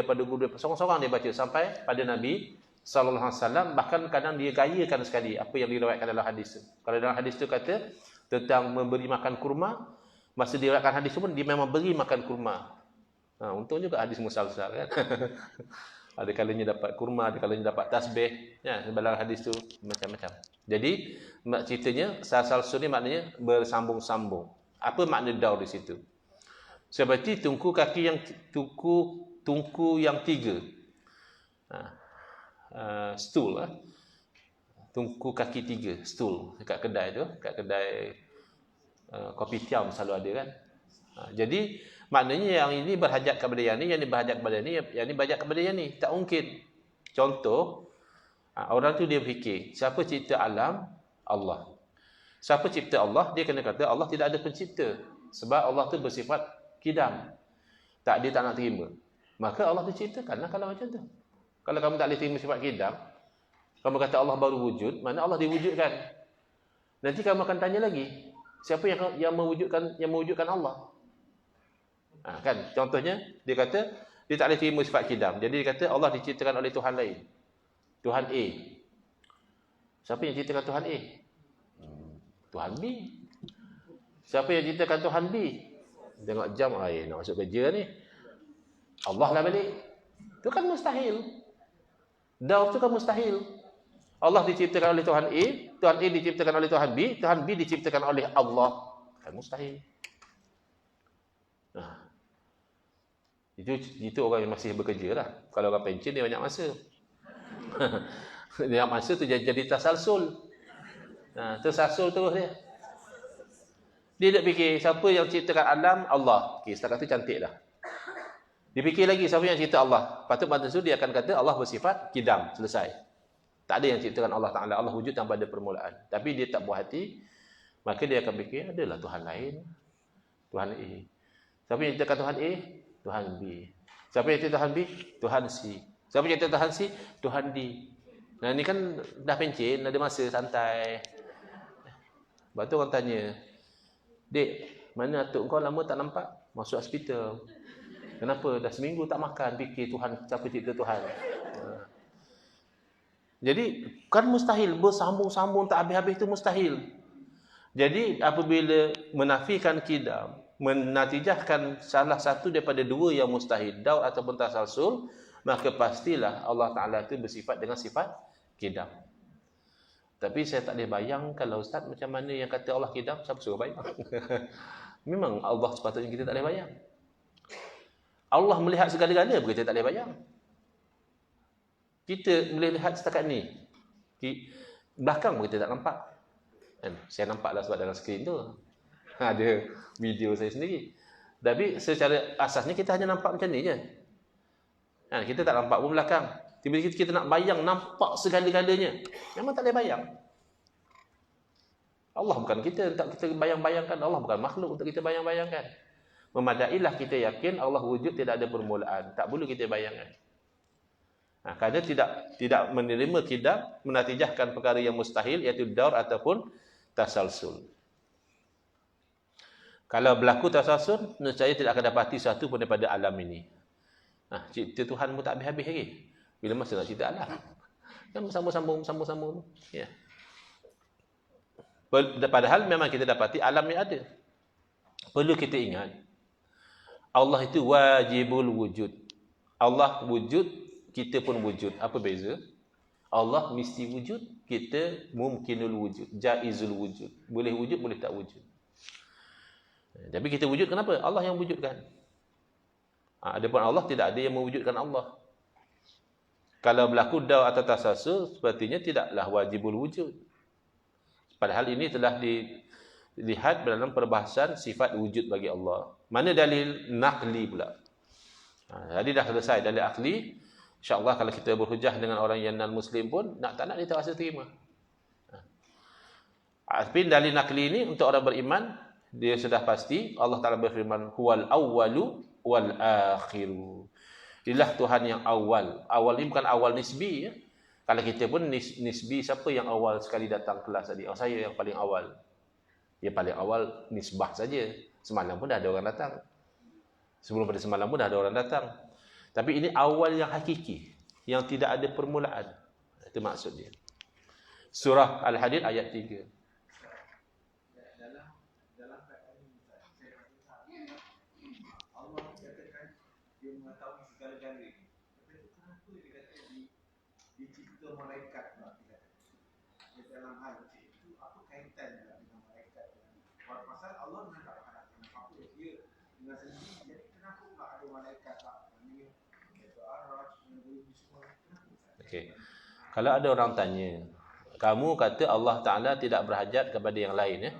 sorang-sorang dia baca sampai pada Nabi sallallahu alaihi wasallam. Bahkan kadang dia gayakan sekali apa yang diriwayatkan dalam hadis tu. Kalau dalam hadis tu kata tentang memberi makan kurma, masa diriwayatkan hadis tu pun dia memang beri makan kurma. Untung juga hadis musalsal kan. Ada kalanya dapat kurma, ada kalanya dapat tasbih. Ya, dalam hadis tu macam-macam. Jadi, ceritanya tasalsul ni maknanya bersambung-sambung. Apa makna daur di situ? Seperti tungku yang 3. Stool lah. Tungku kaki 3, stool dekat kedai tu, dekat kedai kopitiam selalu ada kan. Jadi maknanya yang ini berhajat kepada yang ni, yang ni berhajat kepada ni, yang ni berhajat kepada yang ni. Tak mungkin. Contoh, orang tu dia fikir, siapa cipta alam? Allah. Siapa cipta Allah? Dia kena kata Allah tidak ada pencipta. Sebab Allah tu bersifat kidam. Tak, dia tak nak terima. Maka Allah diciptakanlah kalau macam tu. Kalau kamu tak boleh terima sifat kidam, kamu kata Allah baru wujud, mana Allah diwujudkan. Nanti kamu akan tanya lagi, siapa yang mewujudkan Allah? Kan contohnya dia kata dia tak boleh terima sifat kidam. Jadi dia kata Allah diciptakan oleh Tuhan lain. Tuhan A. Siapa yang ciptakan Tuhan A? Tuhan B. Siapa yang ciptakan Tuhan B? Tengok jam, nak masuk kerja ni. Allah lah balik. Itu kan mustahil. Daur tu kan mustahil. Allah diciptakan oleh Tuhan A, Tuhan A diciptakan oleh Tuhan B, Tuhan B diciptakan oleh Allah. Kan mustahil. Itu orang yang masih bekerja lah. Kalau orang pencen dia banyak masa. Dia masa tu jadi tasalsul. Tersasul terus dia. Dia tak fikir siapa yang ciptakan alam? Allah. Okey, setakat tu cantik dah. Dia fikir lagi siapa yang cipta Allah. Patut pada tu dia akan kata Allah bersifat kidam, selesai. Tak ada yang ciptakan Allah Taala. Allah wujud tanpa ada permulaan. Tapi dia tak buat hati, maka dia akan fikir adalah Tuhan lain. Tuhan A. Siapa yang ciptakan Tuhan A? Tuhan B. Siapa yang cipta Tuhan B? Tuhan C. Siapa yang cipta Tuhan C? Tuhan D. Nah, ni kan dah pencen, ada masa santai. Lepas tu orang tanya, "Dek, mana atuk kau lama tak nampak? Masuk hospital. Kenapa? Dah seminggu tak makan, fikir Tuhan, siapa cipta Tuhan?" Jadi, kan mustahil. Bersambung-sambung tak habis-habis itu mustahil. Jadi, apabila menafikan kidam, menatijahkan salah satu daripada dua yang mustahil, daur ataupun tasalsul, maka pastilah Allah Ta'ala itu bersifat dengan sifat kidam. Tapi saya tak boleh bayang kalau Ustaz macam mana yang kata Allah kidam, siapa suruh bayang? Memang Allah sepatutnya kita tak boleh bayang. Allah melihat segala-gala, kita tak boleh bayang. Kita boleh lihat setakat ni. Belakang pun kita tak nampak. Saya nampaklah sebab dalam skrin tu ada video saya sendiri. Tapi secara asasnya kita hanya nampak macam ni je. Kita tak nampak pun belakang. Tiba-tiba kita nak bayang nampak segala-galanya. Memang tak boleh bayang. Allah bukan kita untuk kita bayang-bayangkan. Allah bukan makhluk untuk kita bayang-bayangkan. Memadailah kita yakin Allah wujud tidak ada permulaan. Tak perlu kita bayangkan. Kerana tidak menerima kidam, menatijahkan perkara yang mustahil, iaitu daur ataupun tasalsul. Kalau berlaku tasalsul, nescaya tidak akan dapati satu pun daripada alam ini. Cipta Tuhan pun tak habis-habis lagi. Bila masa nak cipta alam? Kan sambung-sambung. Ya. Padahal memang kita dapati alam ni ada. Perlu kita ingat, Allah itu wajibul wujud. Allah wujud, kita pun wujud. Apa beza? Allah mesti wujud, kita mumkinul wujud, jaizul wujud. Boleh wujud, boleh tak wujud. Tapi kita wujud kenapa? Allah yang wujudkan. Adapun Allah tidak ada yang mewujudkan Allah. Kalau berlaku daur atau tasalsul, sepertinya tidaklah wajibul wujud. Padahal ini telah dilihat dalam perbahasan sifat wujud bagi Allah. Mana dalil naqli pula? Jadi dah selesai dalil akli. InsyaAllah kalau kita berhujah dengan orang yang non-Muslim pun, tak nak dia terasa terima. Tapi dalil naqli ini untuk orang beriman, dia sudah pasti Allah Ta'ala berfirman, huwal awwalu wal akhiru. Inilah Tuhan yang awal. Awal ni bukan awal nisbi. Ya? Kalau kita pun nisbi, siapa yang awal sekali datang kelas tadi? Saya yang paling awal. Ya paling awal nisbah saja. Semalam pun dah ada orang datang. Sebelum pada semalam pun dah ada orang datang. Tapi ini awal yang hakiki. Yang tidak ada permulaan. Itu maksud dia. Surah Al-Hadid ayat 3. tu dia kata dicipta malaikat pula dia kata. Dia dalam hal itu apa kaitan dengan malaikat? Pasal Allah memang tak berhadap dengan apa dia dengan sendiri. Jadi kenapa pula ada malaikat lah? Maknanya itu Ar-Raj, Nabi semua. Okey. Kalau ada orang tanya, kamu kata Allah Ta'ala tidak berhajat kepada yang lain, ya?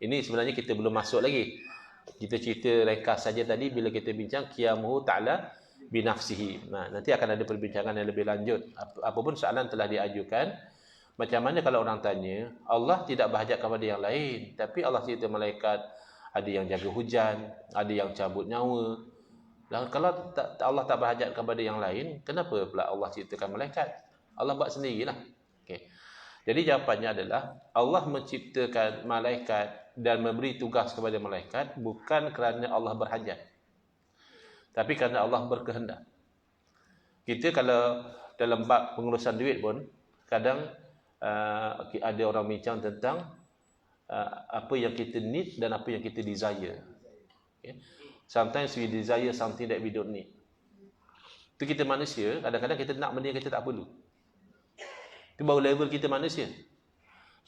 Ini sebenarnya kita belum masuk lagi. Kita cerita ringkas saja tadi bila kita bincang qiyamuhu Ta'ala binafsihi. Nah, nanti akan ada perbincangan yang lebih lanjut. Apapun soalan telah diajukan. Macam mana kalau orang tanya, Allah tidak berhajat kepada yang lain, tapi Allah cerita malaikat, ada yang jaga hujan, ada yang cabut nyawa. Dan kalau Allah tak berhajat kepada yang lain, kenapa pula Allah ceritakan malaikat? Allah buat sendirilah. Okay. Jadi jawapannya adalah Allah menciptakan malaikat dan memberi tugas kepada malaikat bukan kerana Allah berhajat, tapi kerana Allah berkehendak. Kita kalau dalam bab pengurusan duit pun kadang ada orang bincang tentang apa yang kita need dan apa yang kita desire. Okay. Sometimes we desire something that we don't need. Itu kita manusia, kadang-kadang kita nak benda yang kita tak perlu. Itu baru level kita manusia.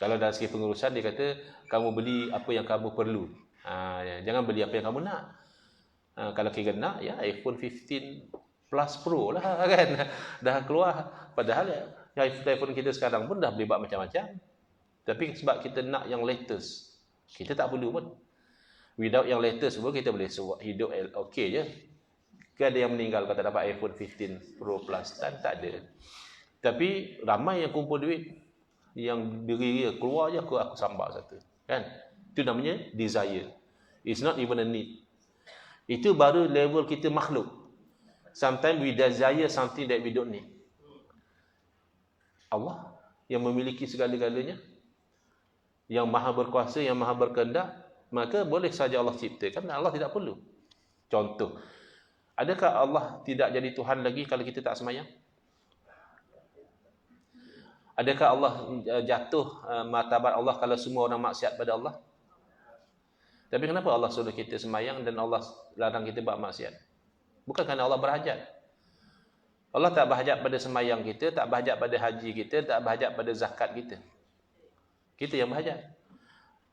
Kalau dari segi pengurusan dia kata kamu beli apa yang kamu perlu. Jangan beli apa yang kamu nak. Kalau kita nak ya iPhone 15 Plus Pro lah kan. Dah keluar. Padahal ya iPhone kita sekarang pun dah boleh buat macam-macam. Tapi sebab kita nak yang latest, kita tak perlu pun. Without yang latest pun kita boleh hidup okey je. Kan ada yang meninggal kalau tak dapat iPhone 15 Pro Plus. Tak ada. Tapi ramai yang kumpul duit, yang diri dia keluar je aku sambar satu. Kan? Itu namanya desire. It's not even a need. Itu baru level kita makhluk. Sometimes we desire something that we don't need. Allah yang memiliki segala-galanya, yang maha berkuasa, yang maha berkehendak, maka boleh saja Allah ciptakan dan Allah tidak perlu. Contoh, adakah Allah tidak jadi Tuhan lagi kalau kita tak semayang? Adakah Allah jatuh martabat Allah kalau semua orang maksiat pada Allah? Tapi kenapa Allah suruh kita semayang dan Allah larang kita buat maksiat? Bukan kerana Allah berhajat. Allah tak berhajat pada semayang kita, tak berhajat pada haji kita, tak berhajat pada zakat kita. Kita yang berhajat.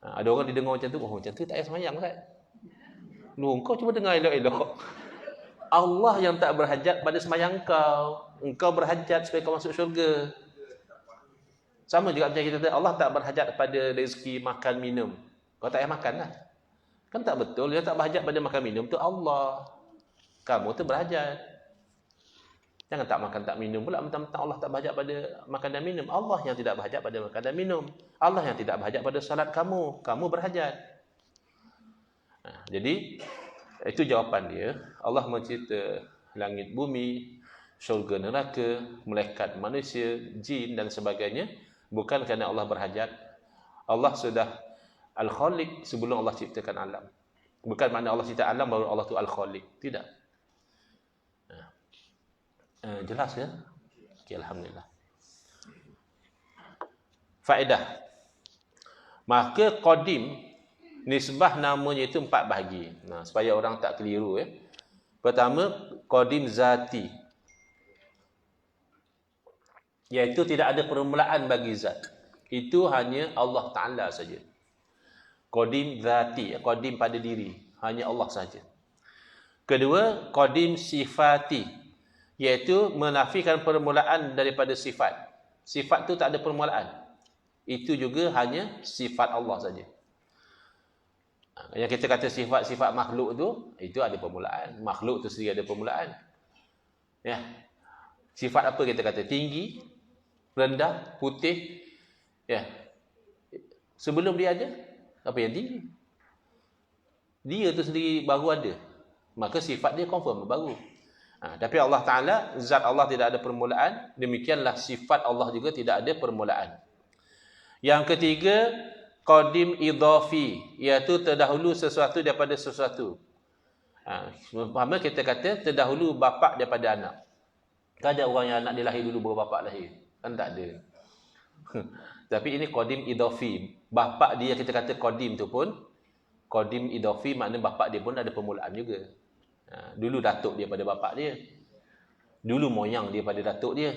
Ada orang didengar macam tu, oh macam tu tak payah semayang Ustaz. Lu kau cuba dengar elok-elok. Allah yang tak berhajat pada semayang kau. Engkau berhajat supaya kau masuk syurga. Sama juga macam kita kata, Allah tak berhajat pada rezeki makan minum. Kau tak payah makan lah. Kan tak betul. Dia tak berhajat pada makan minum tu Allah. Kamu tu berhajat. Jangan tak makan tak minum pula. Mentang-mentang Allah tak berhajat pada makan dan minum. Allah yang tidak berhajat pada makan dan minum. Allah yang tidak berhajat pada salat kamu. Kamu berhajat. Jadi, itu jawapan dia. Allah mencipta langit bumi, syurga neraka, malaikat manusia, jin dan sebagainya. Bukan kerana Allah berhajat. Allah sudah Al-Khaliq sebelum Allah ciptakan alam. Bukan makna Allah cipta alam baru Allah tu Al-Khaliq. Tidak. Jelas ya? Okay, Alhamdulillah. Faedah. Maka Qadim, nisbah namanya itu 4 bahagi. Supaya orang tak keliru ya. Pertama, Qadim Zati. Iaitu tidak ada permulaan bagi zat. Itu hanya Allah Ta'ala saja. Qadim Zati, Qadim pada diri. Hanya Allah saja. Kedua, Qadim Sifati. Iaitu menafikan permulaan daripada sifat. Sifat tu tak ada permulaan. Itu juga hanya sifat Allah saja. Yang kita kata sifat-sifat makhluk tu, itu ada permulaan. Makhluk tu sendiri ada permulaan. Ya. Sifat apa kita kata? Tinggi, rendah, putih. Ya. Sebelum dia ada, apa yang tinggi? Dia tu sendiri baru ada. Maka sifat dia confirm baru. Tapi Allah Ta'ala, zat Allah tidak ada permulaan. Demikianlah sifat Allah juga tidak ada permulaan. Yang ketiga, Qadim Idhafi. Iaitu terdahulu sesuatu daripada sesuatu. Pertama kita kata terdahulu bapa daripada anak. Tak ada orang yang anak dia lahir dulu baru bapa lahir. Kan tak ada. Tapi ini Qadim Idhafi. Bapa dia kita kata Qadim tu pun, Qadim Idhafi makna bapa dia pun ada permulaan juga. Dulu datuk dia pada bapa dia. Dulu moyang dia pada datuk dia.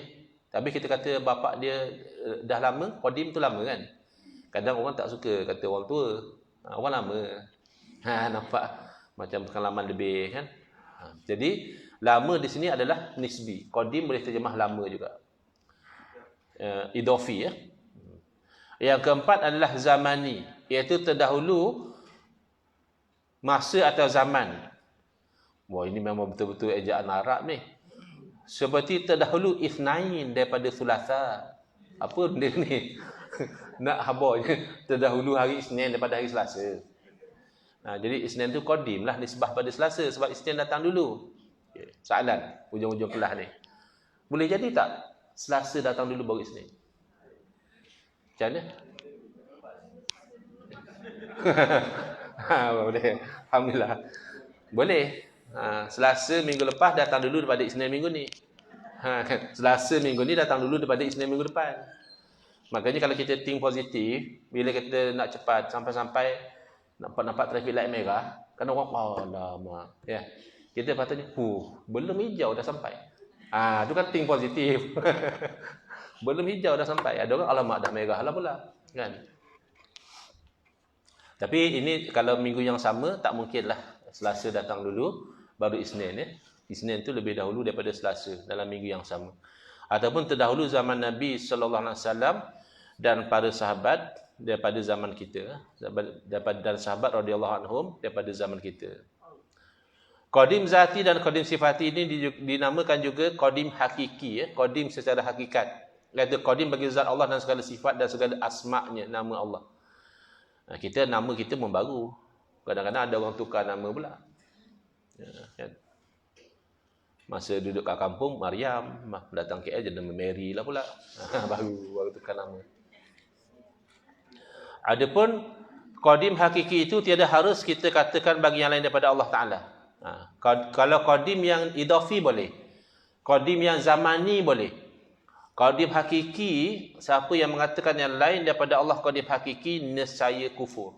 Tapi kita kata bapak dia dah lama, qadim tu lama kan. Kadang orang tak suka kata orang tua. Orang lama. Nampak macam pengalaman lebih kan. Jadi lama di sini adalah nisbi. Qadim boleh terjemah lama juga. Idafi ya. Yang keempat adalah zamani, iaitu terdahulu masa atau zaman. Wah, ini memang betul-betul ejaan Arab ni. Seperti terdahulu ithnain daripada thulatha. Apa benda ni? Nak habarnya terdahulu hari Isnin daripada hari Selasa. Jadi Isnin tu qadim lah nisbah pada Selasa sebab Isnin datang dulu. Soalan hujung-hujung kelas ni. Boleh jadi tak Selasa datang dulu baru Isnin? Macam mana? Boleh. Alhamdulillah. Boleh. Selasa minggu lepas datang dulu daripada Isnin minggu ni. Selasa minggu ni datang dulu daripada Isnin minggu depan. Makanya kalau kita think positif, bila kita nak cepat sampai-sampai nampak traffic light merah, kan orang lama. Ya. Kita patutnya, belum hijau dah sampai. Tu kan think positif. Belum hijau dah sampai. Ada orang alamak dah merah lah pula, kan? Tapi ini kalau minggu yang sama tak mungkinlah Selasa datang dulu baru Isnin ya. Isnin tu lebih dahulu daripada Selasa dalam minggu yang sama. Ataupun terdahulu zaman Nabi sallallahu alaihi wasallam dan para sahabat daripada zaman kita, dan sahabat radhiyallahu anhum daripada zaman kita. Qadim zati dan qadim sifati ini dinamakan juga qadim hakiki ya, qadim secara hakikat. Iaitu qadim bagi zat Allah dan segala sifat dan segala asma-Nya, nama Allah. Nama kita membaru. Kadang-kadang ada orang tukar nama pula. Kan? Masa duduk kat kampung, Maryam. Datang KL jadi nama Mary lah pula. Baru tukar nama. Adapun qadim hakiki itu tiada harus kita katakan bagi yang lain daripada Allah Ta'ala. Kalau qadim yang idafi boleh. Qadim yang zamani boleh. Qadim hakiki, siapa yang mengatakan yang lain daripada Allah qadim hakiki, nescaya kufur.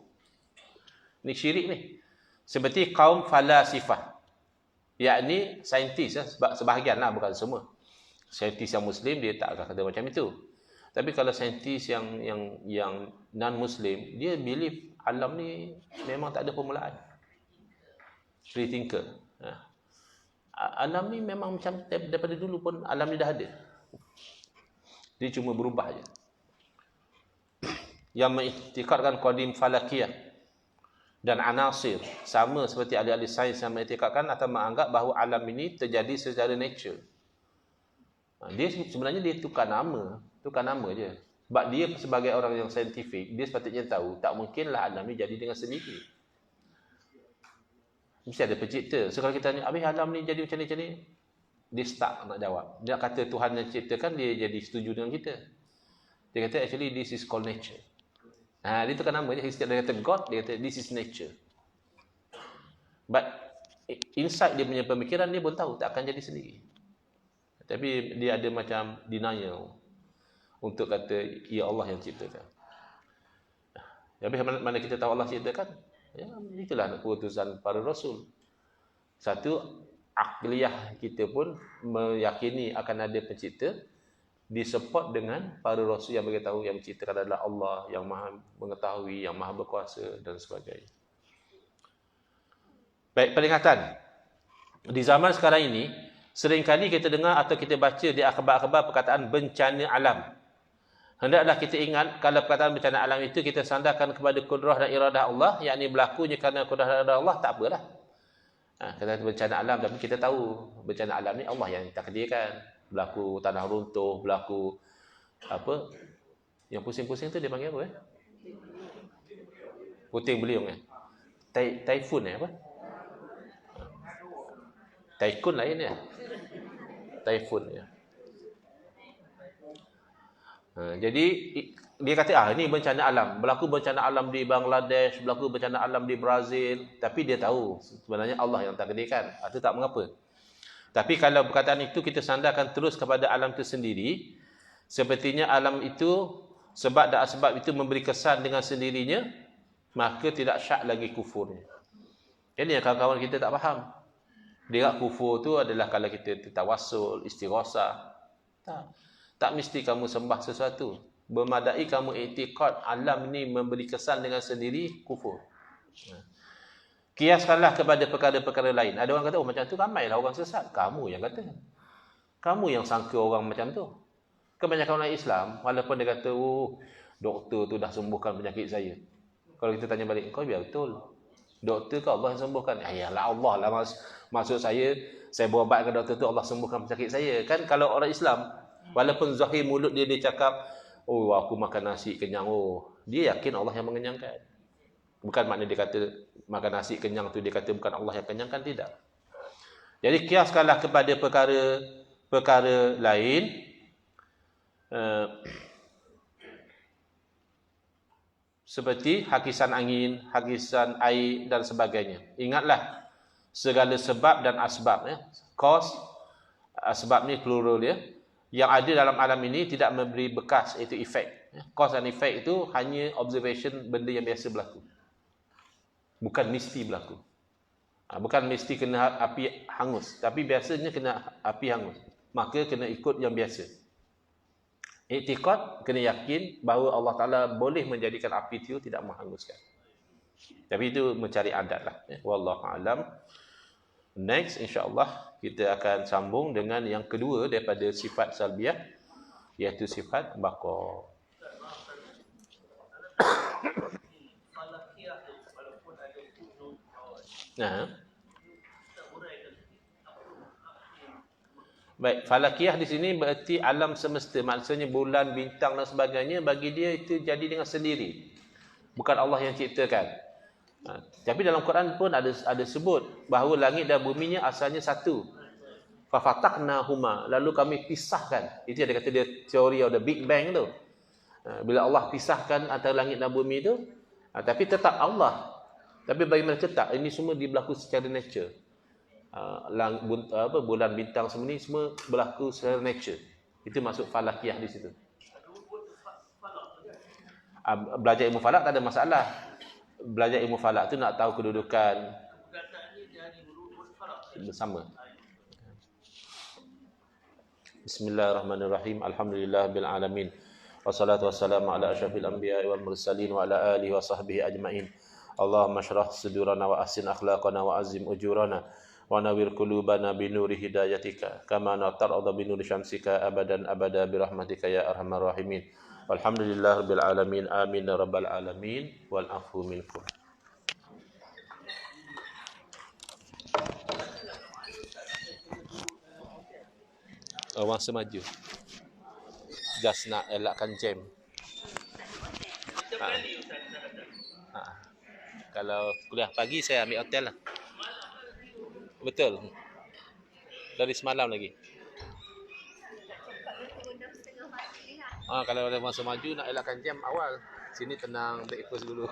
Ini syirik ni. Seperti kaum falasifah. Yakni saintis ya, sebahagian lah, bukan semua. Saintis yang Muslim dia tak akan kata macam itu. Tapi kalau saintis yang non-Muslim, dia believe alam ni memang tak ada permulaan. Free thinker. Alam ni memang macam daripada dulu pun alam ni dah ada. Dia cuma berubah je. Yang mengiktikadkan qadim falakiyah dan anasir sama seperti ahli-ahli sains yang mengiktikadkan atau menganggap bahawa alam ini terjadi secara nature. Dia sebenarnya dia tukar nama je. Sebab dia sebagai orang yang saintifik, dia sepatutnya tahu tak mungkinlah alam ini jadi dengan sendiri. Mesti ada pencipta. So kalau kita tanya, habis alam ni jadi macam ni, dia stuck nak jawab. Dia kata Tuhan yang ciptakan, dia jadi setuju dengan kita. Dia kata actually this is called nature. Dia tukar nama je. Setiap dia kata God, dia kata this is nature. But inside dia punya pemikiran, dia pun tahu tak akan jadi sendiri. Tapi dia ada macam denial untuk kata ya Allah yang ciptakan. Habis mana kita tahu Allah ciptakan? Ya, itulah keputusan para rasul. Satu, akliyah kita pun meyakini akan ada pencipta, disupport dengan para rasul yang beritahu yang menciptakan adalah Allah, yang maha mengetahui, yang maha berkuasa dan sebagainya. Baik, peringatan. Di zaman sekarang ini, seringkali kita dengar atau kita baca di akhbar-akhbar perkataan bencana alam. Hendaklah kita ingat, kalau perkataan bencana alam itu kita sandarkan kepada kudrah dan iradah Allah, yakni berlakunya kerana kudrah dan iradah Allah, tak apalah. Kata bencana alam, tapi kita tahu bencana alam ni Allah yang takdirkan. Berlaku tanah runtuh, berlaku apa? Yang pusing-pusing tu dia panggil apa? Puting beliung Taifun apa? Taikun lain ya. Taifun ya. Jadi dia kata ini bencana alam. Berlaku bencana alam di Bangladesh, berlaku bencana alam di Brazil, tapi dia tahu sebenarnya Allah yang takdirkan. Itu tak mengapa. Tapi kalau perkataan itu kita sandarkan terus kepada alam itu sendiri, sepertinya alam itu sebab dan asbab itu memberi kesan dengan sendirinya, maka tidak syak lagi kufurnya. Ini yang kawan-kawan kita tak faham. Dia kufur tu adalah kalau kita tawassul, istighosah. Tak mesti kamu sembah sesuatu. Bermadai kamu iktikad alam ni memberi kesan dengan sendiri, kufur. Kiaskanlah kepada perkara-perkara lain. Ada orang kata, oh macam tu ramailah orang sesat. Kamu yang kata. Kamu yang sangka orang macam tu. Kebanyakan orang Islam, walaupun dia kata, oh doktor tu dah sembuhkan penyakit saya. Kalau kita tanya balik, kau biar betul. Doktor ke Allah yang sembuhkan? Ayalah Allah lah. Maksud saya berubat ke doktor tu, Allah sembuhkan penyakit saya. Kan kalau orang Islam, walaupun zahir mulut dia cakap, oh aku makan nasi kenyang. Oh, dia yakin Allah yang mengenyangkan. Bukan makna dia kata makan nasi kenyang tu dia kata bukan Allah yang kenyangkan, tidak. Jadi kiaskanlah kepada perkara lain. Seperti hakisan angin, hakisan air dan sebagainya. Ingatlah segala sebab dan asbab, ya. Cause, asbab ni plural dia. Yang ada dalam alam ini tidak memberi bekas, iaitu efek. Cause dan efek itu hanya observation benda yang biasa berlaku. Bukan mesti berlaku. Bukan mesti kena api hangus, tapi biasanya kena api hangus. Maka kena ikut yang biasa. Iktikad, kena yakin bahawa Allah Ta'ala boleh menjadikan api itu tidak menghanguskan. Tapi itu mencari adat lah. Wallahu a'lam. Next, insyaAllah, kita akan sambung dengan yang kedua daripada sifat salbiyah, iaitu sifat baqa. Baik, falakiyah di sini berarti alam semesta, maksudnya bulan, bintang dan sebagainya, bagi dia itu jadi dengan sendiri. Bukan Allah yang ciptakan. Tapi dalam Quran pun ada sebut bahawa langit dan buminya asalnya satu. Fafataqnahuma, lalu kami pisahkan. Itu yang dia kata dia teori of the Big Bang tu. Bila Allah pisahkan antara langit dan bumi itu, tapi tetap Allah. Tapi bagi mereka tak, ini semua berlaku secara nature. Bulan, bintang semua ni semua berlaku secara nature. Itu masuk falakiyah di situ. Belajar ilmu falak tak ada masalah. Belajar ilmu falak tu nak tahu kedudukan bersama. Bismillahirrahmanirrahim. Alhamdulillahirabbil alamin. Wassalatu wassalamu ala asyrafil anbiya'i wal mursalin wa ala alihi wa sahbihi ajma'in. Allahumma syrah sudurana wa ahsin akhlaqana wa azim ujurana wa nawwir qulubana bi nuri hidayatika kama natarada bi nuri syamsika abadan abada bi rahmatika ya arhamar rahimin. Walhamdulillahirabbil alamin. Amin ya rabbal alamin. Wal afu minkum. Orang semaju. Just nak elakkan jam. Kalau kuliah pagi saya ambil hotel lah. Betul. Dari semalam lagi. Kalau ada masa maju nak elakkan jam awal. Sini tenang, breakfast dulu.